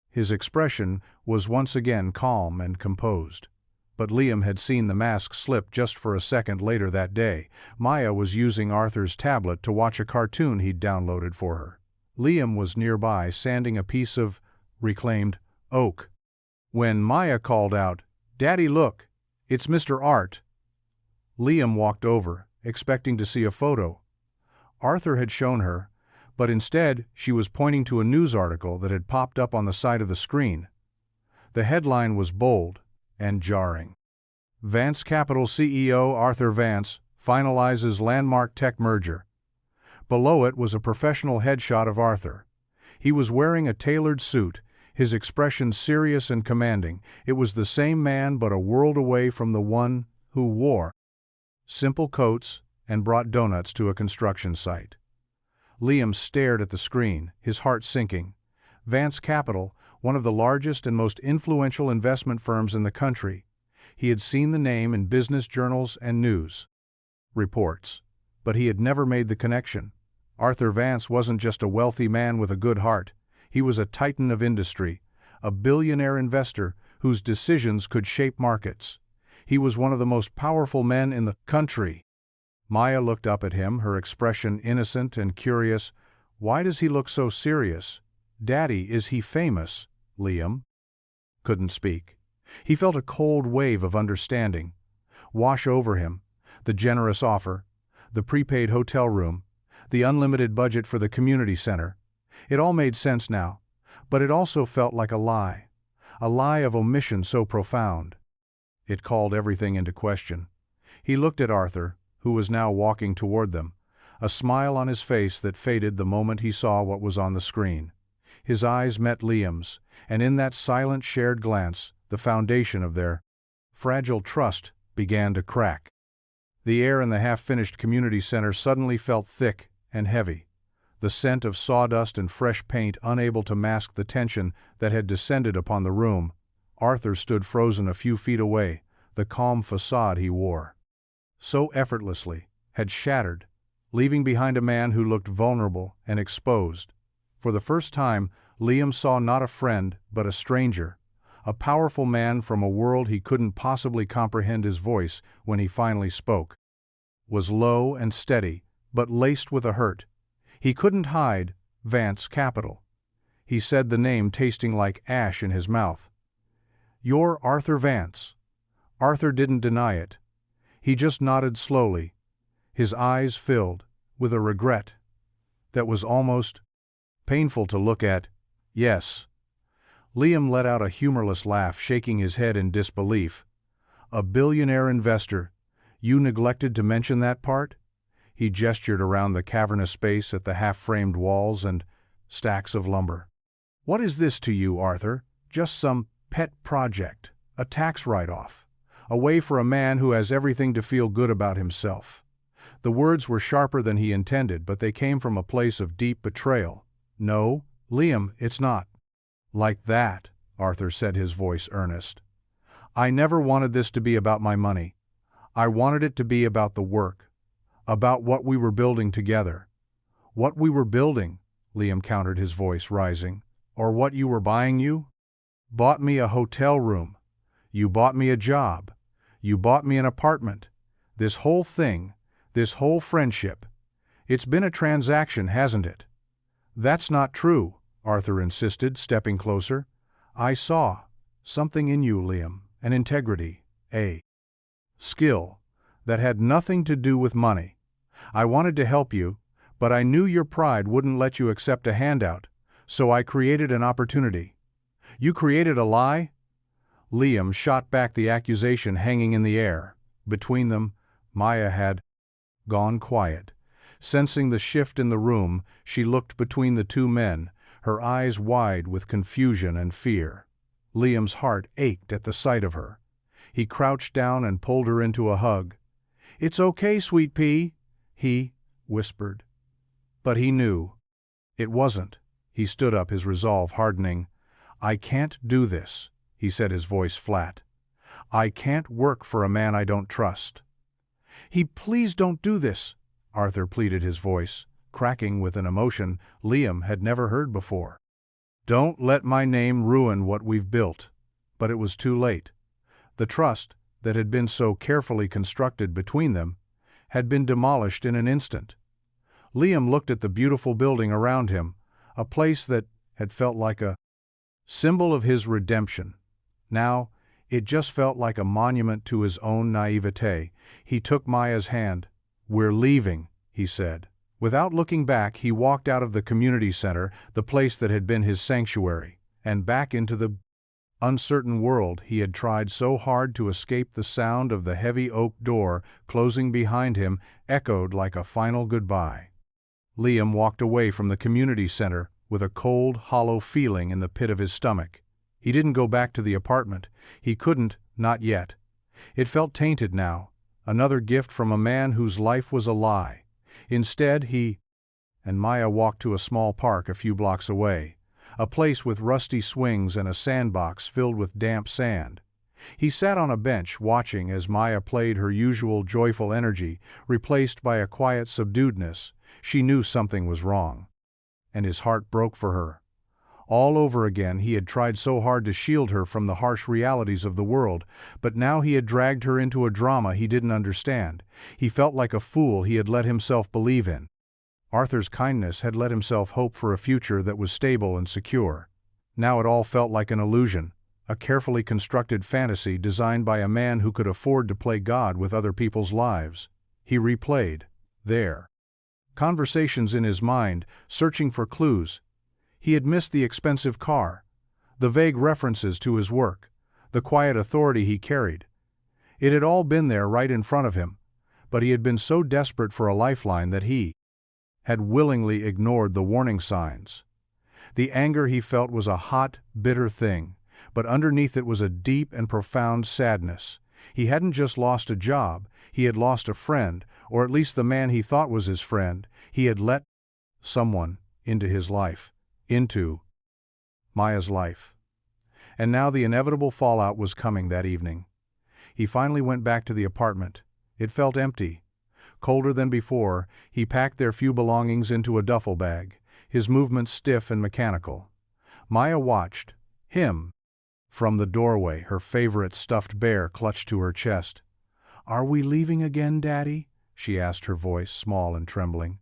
His expression was once again calm and composed. But Liam had seen the mask slip just for a second later that day. Maya was using Arthur's tablet to watch a cartoon he'd downloaded for her. Liam was nearby, sanding a piece of reclaimed oak, when Maya called out, "Daddy, look, it's Mr. Art." Liam walked over, expecting to see a photo. Arthur had shown her, but instead she was pointing to a news article that had popped up on the side of the screen. The headline was bold and jarring. Vance Capital CEO Arthur Vance finalizes landmark tech merger. Below it was a professional headshot of Arthur. He was wearing a tailored suit, his expression serious and commanding. It was the same man but a world away from the one who wore simple coats and brought donuts to a construction site. Liam stared at the screen, his heart sinking. Vance Capital, one of the largest and most influential investment firms in the country. He had seen the name in business journals and news reports, but he had never made the connection. Arthur Vance wasn't just a wealthy man with a good heart. He was a titan of industry, a billionaire investor whose decisions could shape markets. He was one of the most powerful men in the country. Maya looked up at him, her expression innocent and curious. Why does he look so serious? Daddy, is he famous? Liam couldn't speak. He felt a cold wave of understanding wash over him. The generous offer, the prepaid hotel room, the unlimited budget for the community center. It all made sense now, but it also felt like a lie of omission so profound. It called everything into question. He looked at Arthur, who was now walking toward them, a smile on his face that faded the moment he saw what was on the screen. His eyes met Liam's, and in that silent shared glance, the foundation of their fragile trust began to crack. The air in the half-finished community center suddenly felt thick and heavy, the scent of sawdust and fresh paint unable to mask the tension that had descended upon the room. Arthur stood frozen a few feet away, the calm facade he wore so effortlessly had shattered, leaving behind a man who looked vulnerable and exposed. For the first time, Liam saw not a friend but a stranger, a powerful man from a world he couldn't possibly comprehend. His voice, when he finally spoke, was low and steady, but laced with a hurt. He couldn't hide Vance Capital. He said the name tasting like ash in his mouth. "You're Arthur Vance." Arthur didn't deny it. He just nodded slowly, his eyes filled with a regret that was almost painful to look at. "Yes." Liam let out a humorless laugh, shaking his head in disbelief. "A billionaire investor. You neglected to mention that part?" He gestured around the cavernous space at the half-framed walls and stacks of lumber. "What is this to you, Arthur? Just some pet project, a tax write-off, a way for a man who has everything to feel good about himself." The words were sharper than he intended, but they came from a place of deep betrayal. "No, Liam, it's not like that," Arthur said, his voice earnest. "I never wanted this to be about my money. I wanted it to be about the work, about what we were building together." "What we were building," Liam countered, his voice rising. "Or what you were buying? You bought me a hotel room. You bought me a job. You bought me an apartment. This whole thing, this whole friendship. It's been a transaction, hasn't it?" "That's not true," Arthur insisted, stepping closer. "I saw something in you, Liam, an integrity, a skill that had nothing to do with money. I wanted to help you, but I knew your pride wouldn't let you accept a handout, so I created an opportunity." "You created a lie?" Liam shot back, the accusation hanging in the air. Between them, Maya had gone quiet. Sensing the shift in the room, she looked between the two men, her eyes wide with confusion and fear. Liam's heart ached at the sight of her. He crouched down and pulled her into a hug. "It's okay, sweet pea," he whispered. But he knew it wasn't. He stood up, his resolve hardening. "I can't do this," he said, his voice flat. "I can't work for a man I don't trust." Please don't do this," Arthur pleaded, his voice cracking with an emotion Liam had never heard before. "Don't let my name ruin what we've built." But it was too late. The trust that had been so carefully constructed between them had been demolished in an instant. Liam looked at the beautiful building around him, a place that had felt like a symbol of his redemption. Now, it just felt like a monument to his own naivete. He took Maya's hand. "We're leaving," he said. Without looking back, he walked out of the community center, the place that had been his sanctuary, and back into the uncertain world he had tried so hard to escape, the sound of the heavy oak door closing behind him echoed like a final goodbye. Liam walked away from the community center with a cold, hollow feeling in the pit of his stomach. He didn't go back to the apartment. He couldn't, not yet. It felt tainted now, another gift from a man whose life was a lie. Instead, he and Maya walked to a small park a few blocks away, a place with rusty swings and a sandbox filled with damp sand. He sat on a bench watching as Maya played, her usual joyful energy replaced by a quiet subduedness. She knew something was wrong. And his heart broke for her. All over again he had tried so hard to shield her from the harsh realities of the world, but now he had dragged her into a drama he didn't understand. He felt like a fool he had let himself believe in. Arthur's kindness had let himself hope for a future that was stable and secure. Now it all felt like an illusion, a carefully constructed fantasy designed by a man who could afford to play God with other people's lives. He replayed their conversations in his mind, searching for clues. He had missed the expensive car, the vague references to his work, the quiet authority he carried. It had all been there right in front of him, but he had been so desperate for a lifeline that he had willingly ignored the warning signs. The anger he felt was a hot, bitter thing, but underneath it was a deep and profound sadness. He hadn't just lost a job, he had lost a friend, or at least the man he thought was his friend. He had let someone into his life, into Maya's life. And now the inevitable fallout was coming that evening. He finally went back to the apartment. It felt empty. Colder than before, he packed their few belongings into a duffel bag, his movements stiff and mechanical. Maya watched him from the doorway, her favorite stuffed bear clutched to her chest. "Are we leaving again, Daddy?" she asked, her voice small and trembling.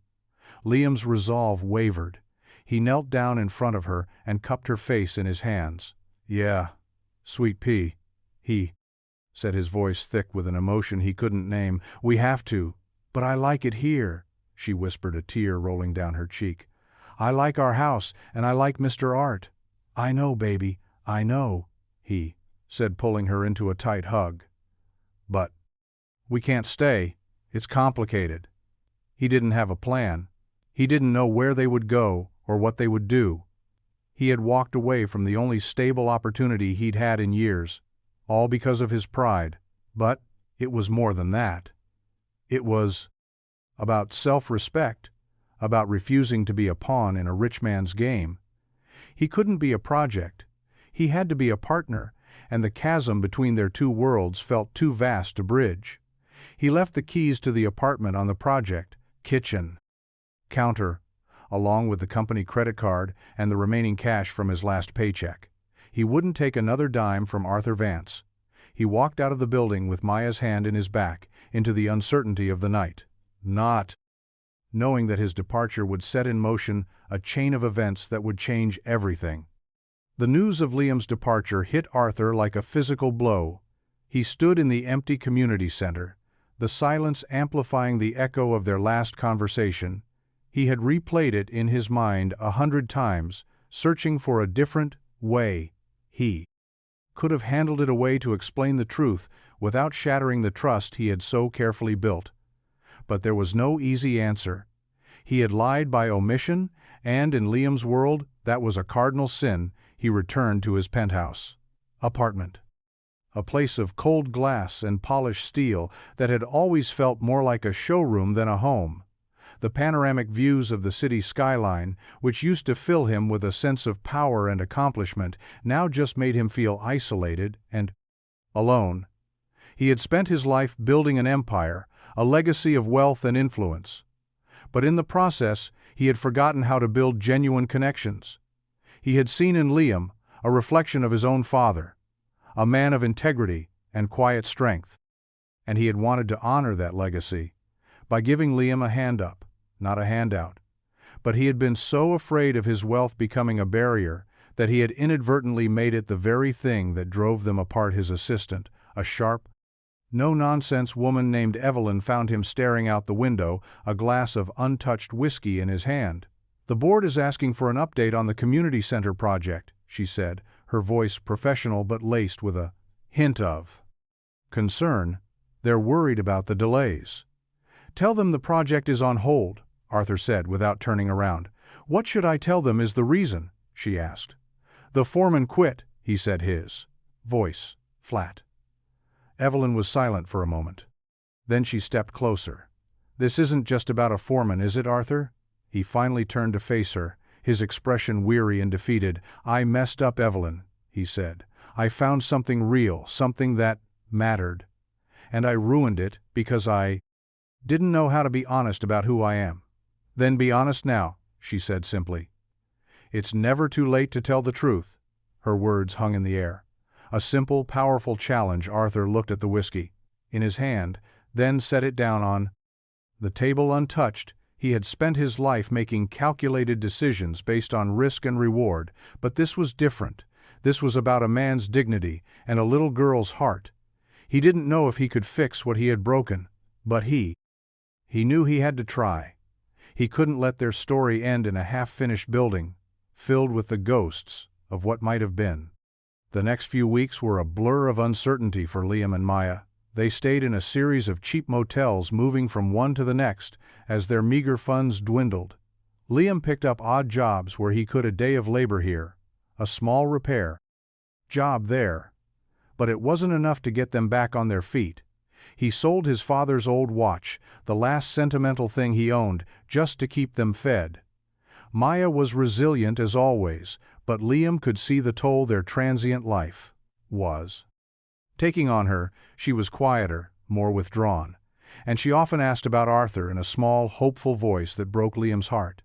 Liam's resolve wavered. He knelt down in front of her and cupped her face in his hands. "Yeah, sweet pea," he said, his voice thick with an emotion he couldn't name. "We have to. But I like it here," she whispered, a tear rolling down her cheek. "I like our house, and I like Mr. Art." "I know, baby, I know," he said, pulling her into a tight hug. "But we can't stay. It's complicated." He didn't have a plan. He didn't know where they would go or what they would do. He had walked away from the only stable opportunity he'd had in years, all because of his pride. But it was more than that. It was about self-respect, about refusing to be a pawn in a rich man's game. He couldn't be a project. He had to be a partner, and the chasm between their two worlds felt too vast to bridge. He left the keys to the apartment on the project kitchen counter, along with the company credit card and the remaining cash from his last paycheck. He wouldn't take another dime from Arthur Vance. He walked out of the building with Maya's hand in his back, into the uncertainty of the night, not knowing that his departure would set in motion a chain of events that would change everything. The news of Liam's departure hit Arthur like a physical blow. He stood in the empty community center, the silence amplifying the echo of their last conversation. He had replayed it in his mind 100 times, searching for a different way. He could have handled it, a way to explain the truth without shattering the trust he had so carefully built. But there was no easy answer. He had lied by omission, and in Liam's world, that was a cardinal sin. He returned to his penthouse apartment, a place of cold glass and polished steel that had always felt more like a showroom than a home. The panoramic views of the city skyline, which used to fill him with a sense of power and accomplishment, now just made him feel isolated and alone. He had spent his life building an empire, a legacy of wealth and influence. But in the process, he had forgotten how to build genuine connections. He had seen in Liam a reflection of his own father, a man of integrity and quiet strength. And he had wanted to honor that legacy by giving Liam a hand up, not a handout. But he had been so afraid of his wealth becoming a barrier that he had inadvertently made it the very thing that drove them apart. His assistant, a sharp, no-nonsense woman named Evelyn, found him staring out the window, a glass of untouched whiskey in his hand. "The board is asking for an update on the community center project," she said, her voice professional but laced with a hint of concern. "They're worried about the delays." "Tell them the project is on hold," Arthur said without turning around. "What should I tell them is the reason?" she asked. "The foreman quit," he said, his voice flat. Evelyn was silent for a moment. Then she stepped closer. "This isn't just about a foreman, is it, Arthur?" He finally turned to face her, his expression weary and defeated. "I messed up, Evelyn," he said. "I found something real, something that mattered. And I ruined it because I didn't know how to be honest about who I am." "Then be honest now," she said simply. "It's never too late to tell the truth." Her words hung in the air. A simple, powerful challenge. Arthur looked at the whiskey in his hand, then set it down on the table untouched. He had spent his life making calculated decisions based on risk and reward, but this was different. This was about a man's dignity and a little girl's heart. He didn't know if he could fix what he had broken, but he knew he had to try. He couldn't let their story end in a half-finished building, filled with the ghosts of what might have been. The next few weeks were a blur of uncertainty for Liam and Maya. They stayed in a series of cheap motels, moving from one to the next as their meager funds dwindled. Liam picked up odd jobs where he could, a day of labor here, a small repair job there. But it wasn't enough to get them back on their feet. He sold his father's old watch, the last sentimental thing he owned, just to keep them fed. Maya was resilient as always, but Liam could see the toll their transient life was taking on her. She was quieter, more withdrawn, and she often asked about Arthur in a small, hopeful voice that broke Liam's heart.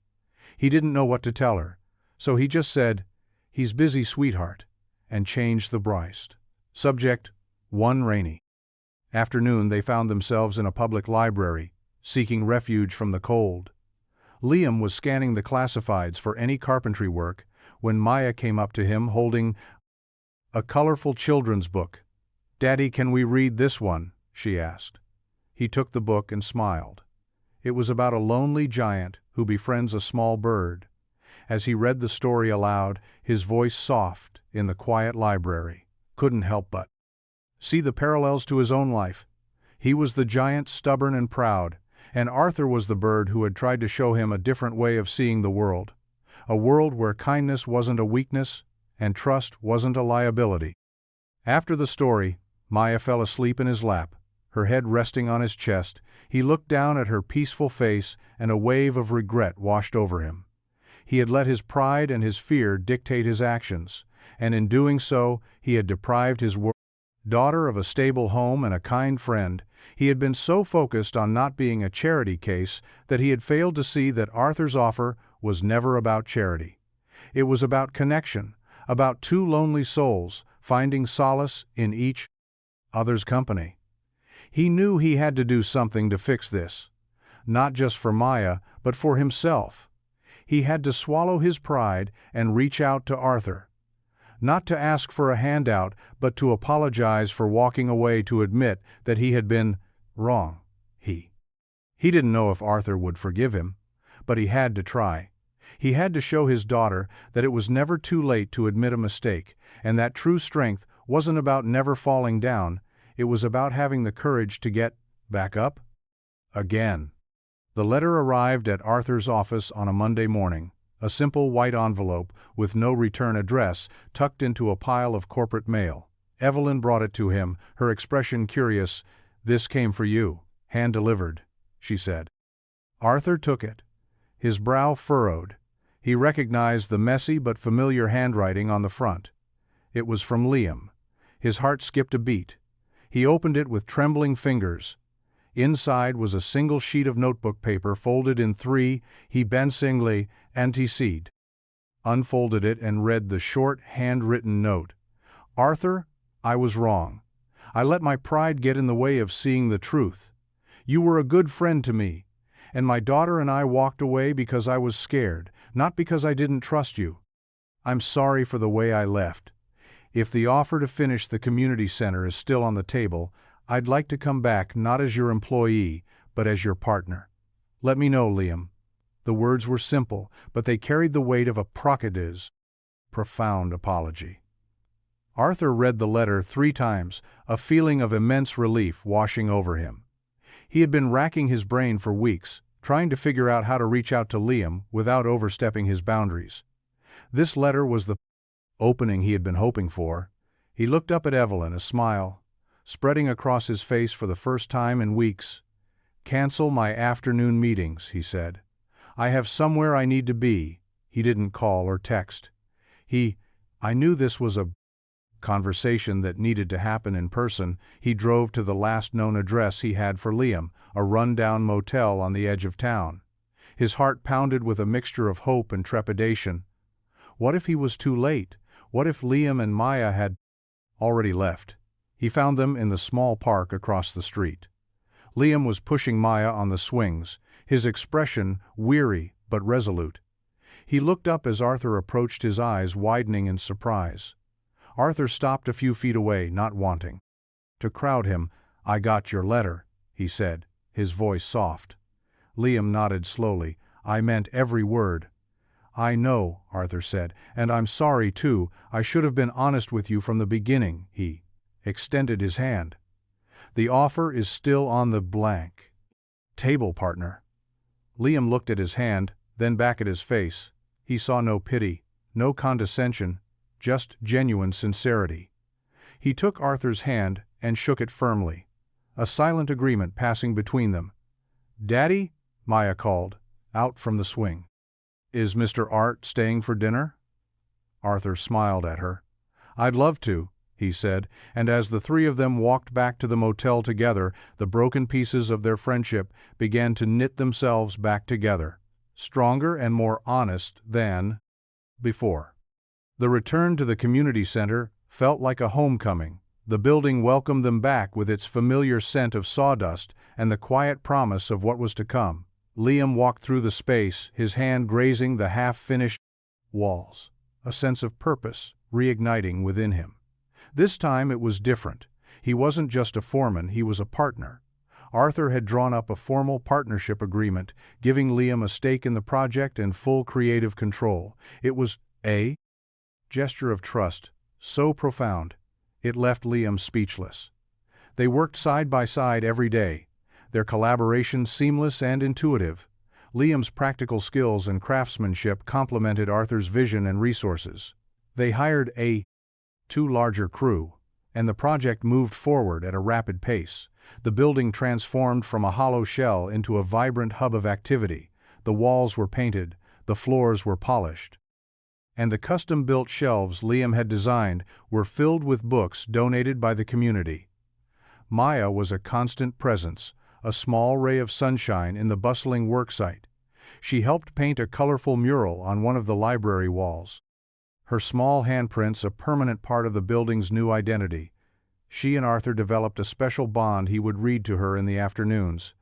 He didn't know what to tell her, so he just said, "He's busy, sweetheart," and changed the Bryce. Subject: one rainy afternoon they found themselves in a public library, seeking refuge from the cold. Liam was scanning the classifieds for any carpentry work when Maya came up to him holding a colorful children's book. "Daddy, can we read this one?" she asked. He took the book and smiled. It was about a lonely giant who befriends a small bird. As he read the story aloud, his voice soft in the quiet library, couldn't help but see the parallels to his own life. He was the giant, stubborn and proud, and Arthur was the bird who had tried to show him a different way of seeing the world. A world where kindness wasn't a weakness and trust wasn't a liability. After the story, Maya fell asleep in his lap, her head resting on his chest. He looked down at her peaceful face, and a wave of regret washed over him. He had let his pride and his fear dictate his actions, and in doing so, he had deprived his daughter of a stable home and a kind friend. He had been so focused on not being a charity case that he had failed to see that Arthur's offer was never about charity. It was about connection, about two lonely souls finding solace in each other's company. He knew he had to do something to fix this, not just for Maya, but for himself. He had to swallow his pride and reach out to Arthur. Not to ask for a handout, but to apologize for walking away, to admit that he had been wrong. He didn't know if Arthur would forgive him, but he had to try. He had to show his daughter that it was never too late to admit a mistake, and that true strength wasn't about never falling down, it was about having the courage to get back up again. The letter arrived at Arthur's office on a Monday morning, a simple white envelope with no return address tucked into a pile of corporate mail. Evelyn brought it to him, her expression curious. "This came for you, hand-delivered," she said. Arthur took it, his brow furrowed. He recognized the messy but familiar handwriting on the front. It was from Liam. His heart skipped a beat. He opened it with trembling fingers. Inside was a single sheet of notebook paper folded in three. He bensingly anteceded, unfolded it and read the short, handwritten note. "Arthur, I was wrong. I let my pride get in the way of seeing the truth. You were a good friend to me, and my daughter and I walked away because I was scared, not because I didn't trust you. I'm sorry for the way I left. If the offer to finish the community center is still on the table, I'd like to come back not as your employee, but as your partner. Let me know, Liam." The words were simple, but they carried the weight of a crocodile's profound apology. Arthur read the letter 3 times, a feeling of immense relief washing over him. He had been racking his brain for weeks, trying to figure out how to reach out to Liam without overstepping his boundaries. This letter was the opening he had been hoping for. He looked up at Evelyn, a smile spreading across his face for the first time in weeks. "Cancel my afternoon meetings," he said. "I have somewhere I need to be." He didn't call or text. I knew this was a conversation that needed to happen in person. He drove to the last known address he had for Liam, a run-down motel on the edge of town. His heart pounded with a mixture of hope and trepidation. What if he was too late? What if Liam and Maya had already left? He found them in the small park across the street. Liam was pushing Maya on the swings, his expression weary but resolute. He looked up as Arthur approached, his eyes widening in surprise. Arthur stopped a few feet away, not wanting to crowd him. "I got your letter," he said, his voice soft. Liam nodded slowly. "I meant every word." "I know," Arthur said, "and I'm sorry too. I should have been honest with you from the beginning." He extended his hand. "The offer is still on the blank table, partner." Liam looked at his hand, then back at his face. He saw no pity, no condescension, just genuine sincerity. He took Arthur's hand and shook it firmly, a silent agreement passing between them. "Daddy," Maya called, out from the swing. "Is Mr. Art staying for dinner?" Arthur smiled at her. "I'd love to," he said, and as the 3 of them walked back to the motel together, the broken pieces of their friendship began to knit themselves back together, stronger and more honest than before. The return to the community center felt like a homecoming. The building welcomed them back with its familiar scent of sawdust and the quiet promise of what was to come. Liam walked through the space, his hand grazing the half-finished walls, a sense of purpose reigniting within him. This time it was different. He wasn't just a foreman, he was a partner. Arthur had drawn up a formal partnership agreement, giving Liam a stake in the project and full creative control. It was a gesture of trust, so profound, it left Liam speechless. They worked side by side every day, their collaboration seamless and intuitive. Liam's practical skills and craftsmanship complemented Arthur's vision and resources. They hired a larger crew, and the project moved forward at a rapid pace. The building transformed from a hollow shell into a vibrant hub of activity. The walls were painted, the floors were polished, and the custom-built shelves Liam had designed were filled with books donated by the community. Maya was a constant presence, a small ray of sunshine in the bustling worksite. She helped paint a colorful mural on one of the library walls, her small handprints a permanent part of the building's new identity. She and Arthur developed a special bond. He would read to her in the afternoons,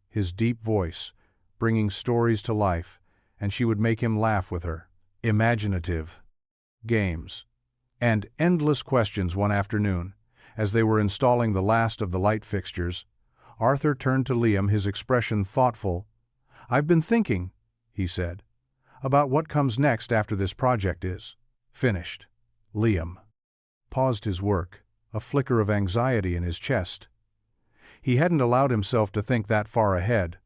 his deep voice bringing stories to life, and she would make him laugh with her imaginative games and endless questions. One afternoon, as they were installing the last of the light fixtures, Arthur turned to Liam, his expression thoughtful. "I've been thinking," he said, "about what comes next after this project is finished." Liam paused his work, a flicker of anxiety in his chest. He hadn't allowed himself to think that far ahead.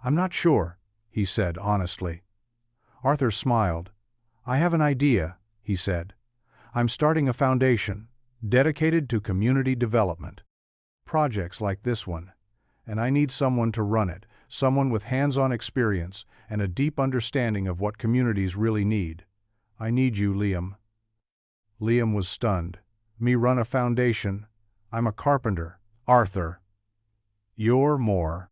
"I'm not sure," he said honestly. Arthur smiled. "I have an idea," he said. "I'm starting a foundation, dedicated to community development. Projects like this one. And I need someone to run it, someone with hands-on experience and a deep understanding of what communities really need. I need you, Liam." Liam was stunned. "Me run a foundation? I'm a carpenter." "Arthur, you're more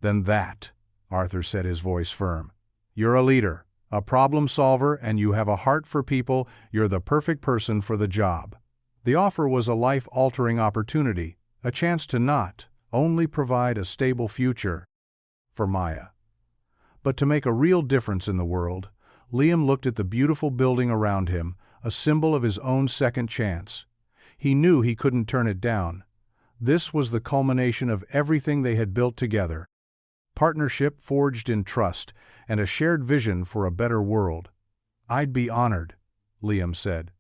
than that," Arthur said, his voice firm. "You're a leader, a problem solver, and you have a heart for people. You're the perfect person for the job." The offer was a life-altering opportunity, a chance to not only provide a stable future for Maya, but to make a real difference in the world. Liam looked at the beautiful building around him, a symbol of his own second chance. He knew he couldn't turn it down. This was the culmination of everything they had built together. Partnership forged in trust, and a shared vision for a better world. "I'd be honored," Liam said.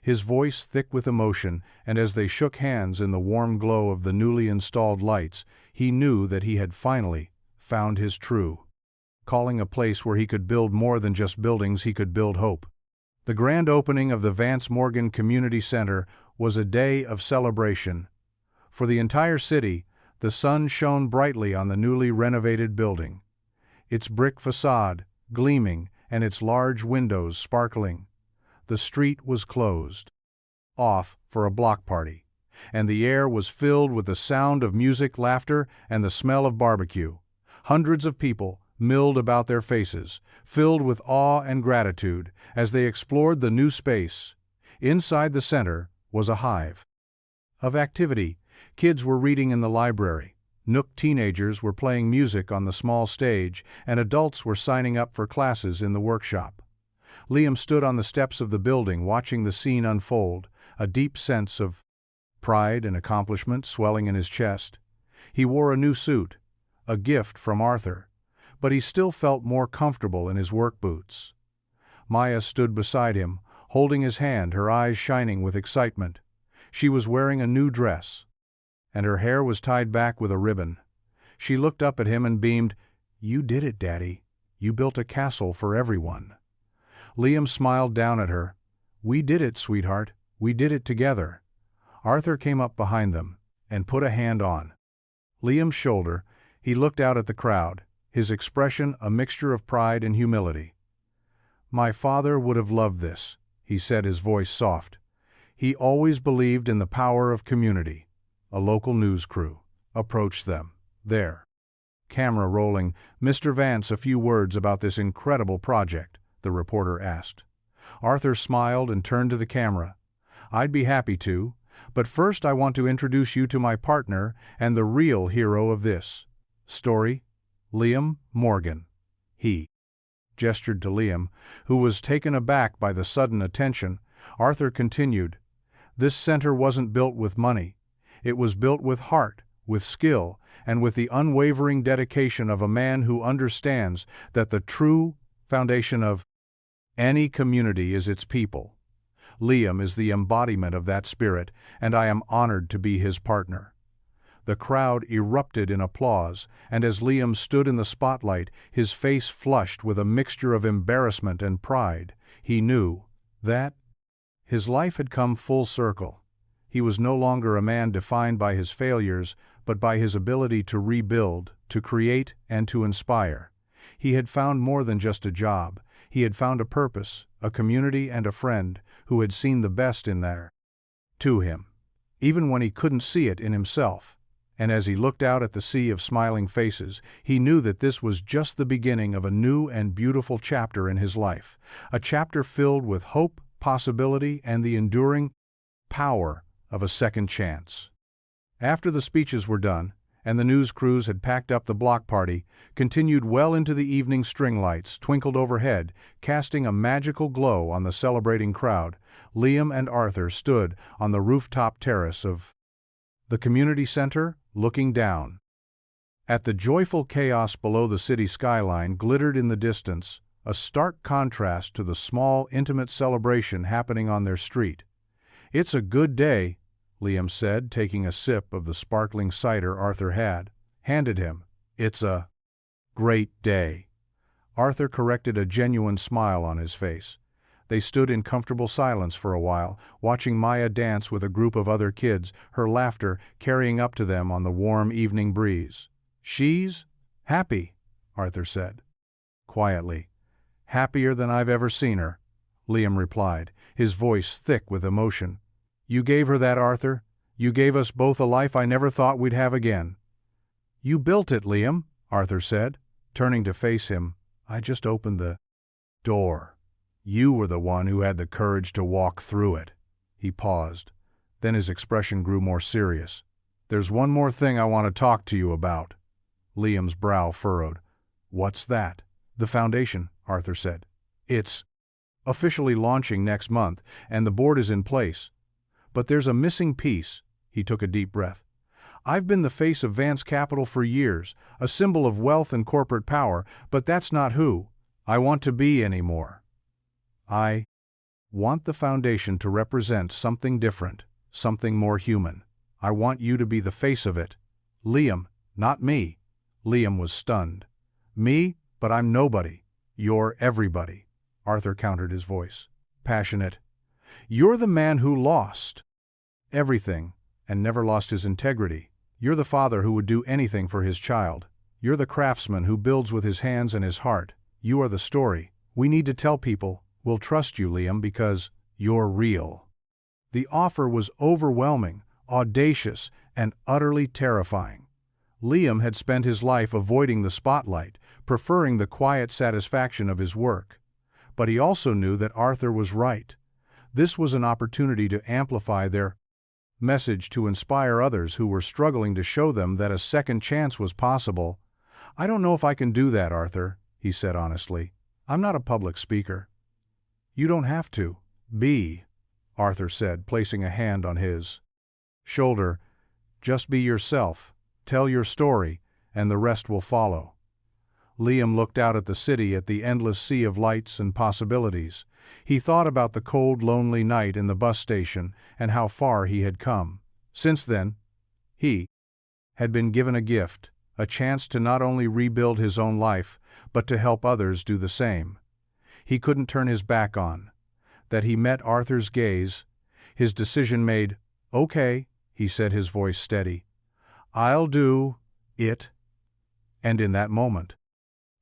his voice thick with emotion, and as they shook hands in the warm glow of the newly installed lights, he knew that he had finally found his true calling, a place where he could build more than just buildings, he could build hope. The grand opening of the Vance Morgan Community Center was a day of celebration. For the entire city, the sun shone brightly on the newly renovated building, its brick facade gleaming and its large windows sparkling. The street was closed off for a block party, and the air was filled with the sound of music, laughter, and the smell of barbecue. Hundreds of people milled about their faces, filled with awe and gratitude, as they explored the new space. Inside the center was a hive of activity. Kids were reading in the library, Nook teenagers were playing music on the small stage, and adults were signing up for classes in the workshop. Liam stood on the steps of the building watching the scene unfold, a deep sense of pride and accomplishment swelling in his chest. He wore a new suit, a gift from Arthur, but he still felt more comfortable in his work boots. Maya stood beside him, holding his hand, her eyes shining with excitement. She was wearing a new dress, and her hair was tied back with a ribbon. She looked up at him and beamed, "You did it, Daddy. You built a castle for everyone." Liam smiled down at her. "We did it, sweetheart. We did it together." Arthur came up behind them and put a hand on Liam's shoulder. He looked out at the crowd, his expression a mixture of pride and humility. "My father would have loved this," he said, his voice soft. "He always believed in the power of community." A local news crew approached them. There, camera rolling. "Mr. Vance, a few words about this incredible project," the reporter asked. Arthur smiled and turned to the camera. "I'd be happy to, but first I want to introduce you to my partner and the real hero of this story, Liam Morgan." He gestured to Liam, who was taken aback by the sudden attention. Arthur continued, "This center wasn't built with money. It was built with heart, with skill, and with the unwavering dedication of a man who understands that the true foundation of any community is its people. Liam is the embodiment of that spirit, and I am honored to be his partner." The crowd erupted in applause, and as Liam stood in the spotlight, his face flushed with a mixture of embarrassment and pride. He knew that his life had come full circle. He was no longer a man defined by his failures, but by his ability to rebuild, to create, and to inspire. He had found more than just a job. He had found a purpose, a community, and a friend who had seen the best in there to him, even when he couldn't see it in himself. And as he looked out at the sea of smiling faces, he knew that this was just the beginning of a new and beautiful chapter in his life, a chapter filled with hope, possibility, and the enduring power of a second chance. After the speeches were done, and the news crews had packed up, the block party continued well into the evening. String lights twinkled overhead, casting a magical glow on the celebrating crowd. Liam and Arthur stood on the rooftop terrace of the community center, looking down at the joyful chaos below. The city skyline glittered in the distance, a stark contrast to the small, intimate celebration happening on their street. "It's a good day," Liam said, taking a sip of the sparkling cider Arthur had handed him. "It's a great day." Arthur corrected a genuine smile on his face. They stood in comfortable silence for a while, watching Maya dance with a group of other kids, her laughter carrying up to them on the warm evening breeze. "She's happy," Arthur said quietly. "Happier than I've ever seen her," Liam replied, his voice thick with emotion. "You gave her that, Arthur. You gave us both a life I never thought we'd have again." "You built it, Liam," Arthur said, turning to face him. "I just opened the door. You were the one who had the courage to walk through it." He paused. Then his expression grew more serious. "There's one more thing I want to talk to you about." Liam's brow furrowed. "What's that?" "The foundation," Arthur said. "It's officially launching next month, and the board is in place. But there's a missing piece." He took a deep breath. "I've been the face of Vance Capital for years, a symbol of wealth and corporate power, but that's not who I want to be anymore. I want the foundation to represent something different, something more human. I want you to be the face of it. Liam, not me. Liam was stunned. Me? But I'm nobody. You're everybody, Arthur countered, his voice passionate. You're the man who lost everything and never lost his integrity. You're the father who would do anything for his child. You're the craftsman who builds with his hands and his heart. You are the story. We need to tell people. We'll trust you, Liam, because you're real. The offer was overwhelming, audacious, and utterly terrifying. Liam had spent his life avoiding the spotlight, preferring the quiet satisfaction of his work. But he also knew that Arthur was right. This was an opportunity to amplify their message, to inspire others who were struggling, to show them that a second chance was possible. I don't know if I can do that, Arthur, he said honestly. I'm not a public speaker. You don't have to be, Arthur said, placing a hand on his shoulder. Just be yourself, tell your story, and the rest will follow. Liam looked out at the city, at the endless sea of lights and possibilities. He thought about the cold, lonely night in the bus station and how far he had come. Since then, he had been given a gift, a chance to not only rebuild his own life, but to help others do the same. He couldn't turn his back on that. He met Arthur's gaze, his decision made. Okay, he said, his voice steady. I'll do it. And in that moment,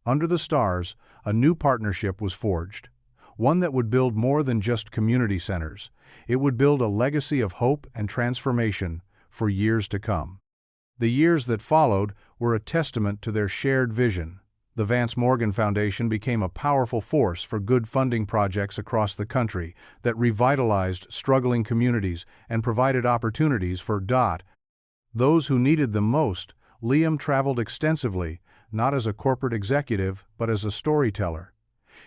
under the stars, a new partnership was forged. One that would build more than just community centers. It would build a legacy of hope and transformation for years to come. The years that followed were a testament to their shared vision. The Vance Morgan Foundation became a powerful force for good funding projects across the country that revitalized struggling communities and provided opportunities for those who needed them most. Liam traveled extensively, not as a corporate executive, but as a storyteller.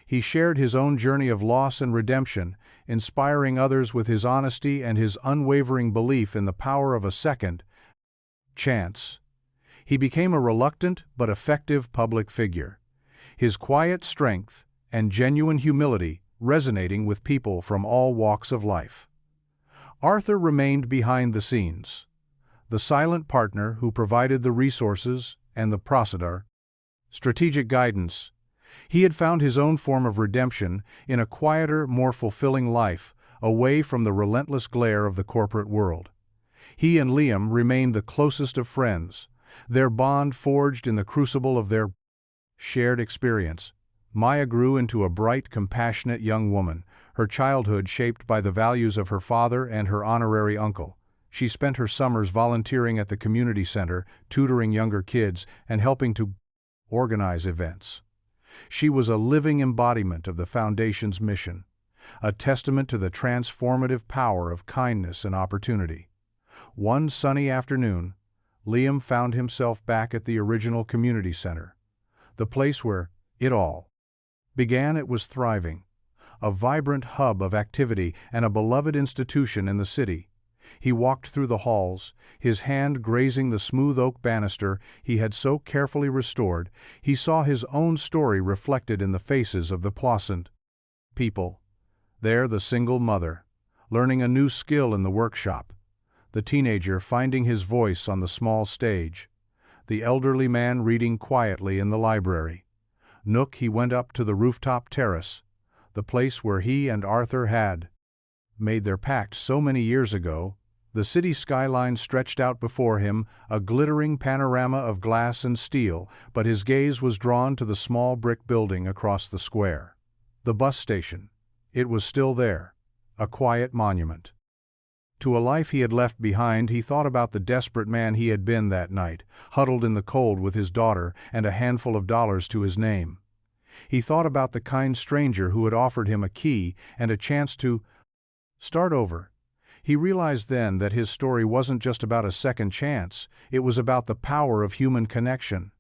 He shared his own journey of loss and redemption, inspiring others with his honesty and his unwavering belief in the power of a second chance. He became a reluctant but effective public figure, his quiet strength and genuine humility resonating with people from all walks of life. Arthur remained behind the scenes, the silent partner who provided the resources and the strategic guidance. He had found his own form of redemption in a quieter, more fulfilling life, away from the relentless glare of the corporate world. He and Liam remained the closest of friends, their bond forged in the crucible of their shared experience. Maya grew into a bright, compassionate young woman, her childhood shaped by the values of her father and her honorary uncle. She spent her summers volunteering at the community center, tutoring younger kids, and helping to organize events. She was a living embodiment of the Foundation's mission, a testament to the transformative power of kindness and opportunity. One sunny afternoon, Liam found himself back at the original community center, the place where it all began. It was thriving, a vibrant hub of activity and a beloved institution in the city. He walked through the halls, his hand grazing the smooth oak banister he had so carefully restored. He saw his own story reflected in the faces of the placent people. There, the single mother, learning a new skill in the workshop, the teenager finding his voice on the small stage, the elderly man reading quietly in the library. He went up to the rooftop terrace, the place where he and Arthur had made their pact so many years ago. The city skyline stretched out before him, a glittering panorama of glass and steel, but his gaze was drawn to the small brick building across the square. The bus station. It was still there, a quiet monument to a life he had left behind. He thought about the desperate man he had been that night, huddled in the cold with his daughter and a handful of dollars to his name. He thought about the kind stranger who had offered him a key and a chance to start over. He realized then that his story wasn't just about a second chance, it was about the power of human connection.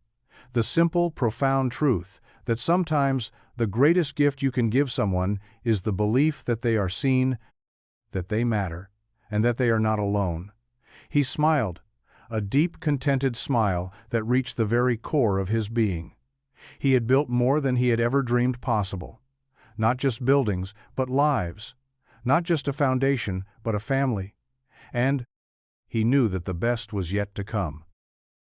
The simple, profound truth that sometimes the greatest gift you can give someone is the belief that they are seen, that they matter, and that they are not alone. He smiled, a deep, contented smile that reached the very core of his being. He had built more than he had ever dreamed possible. Not just buildings, but lives. Not just a foundation, but a family. And he knew that the best was yet to come.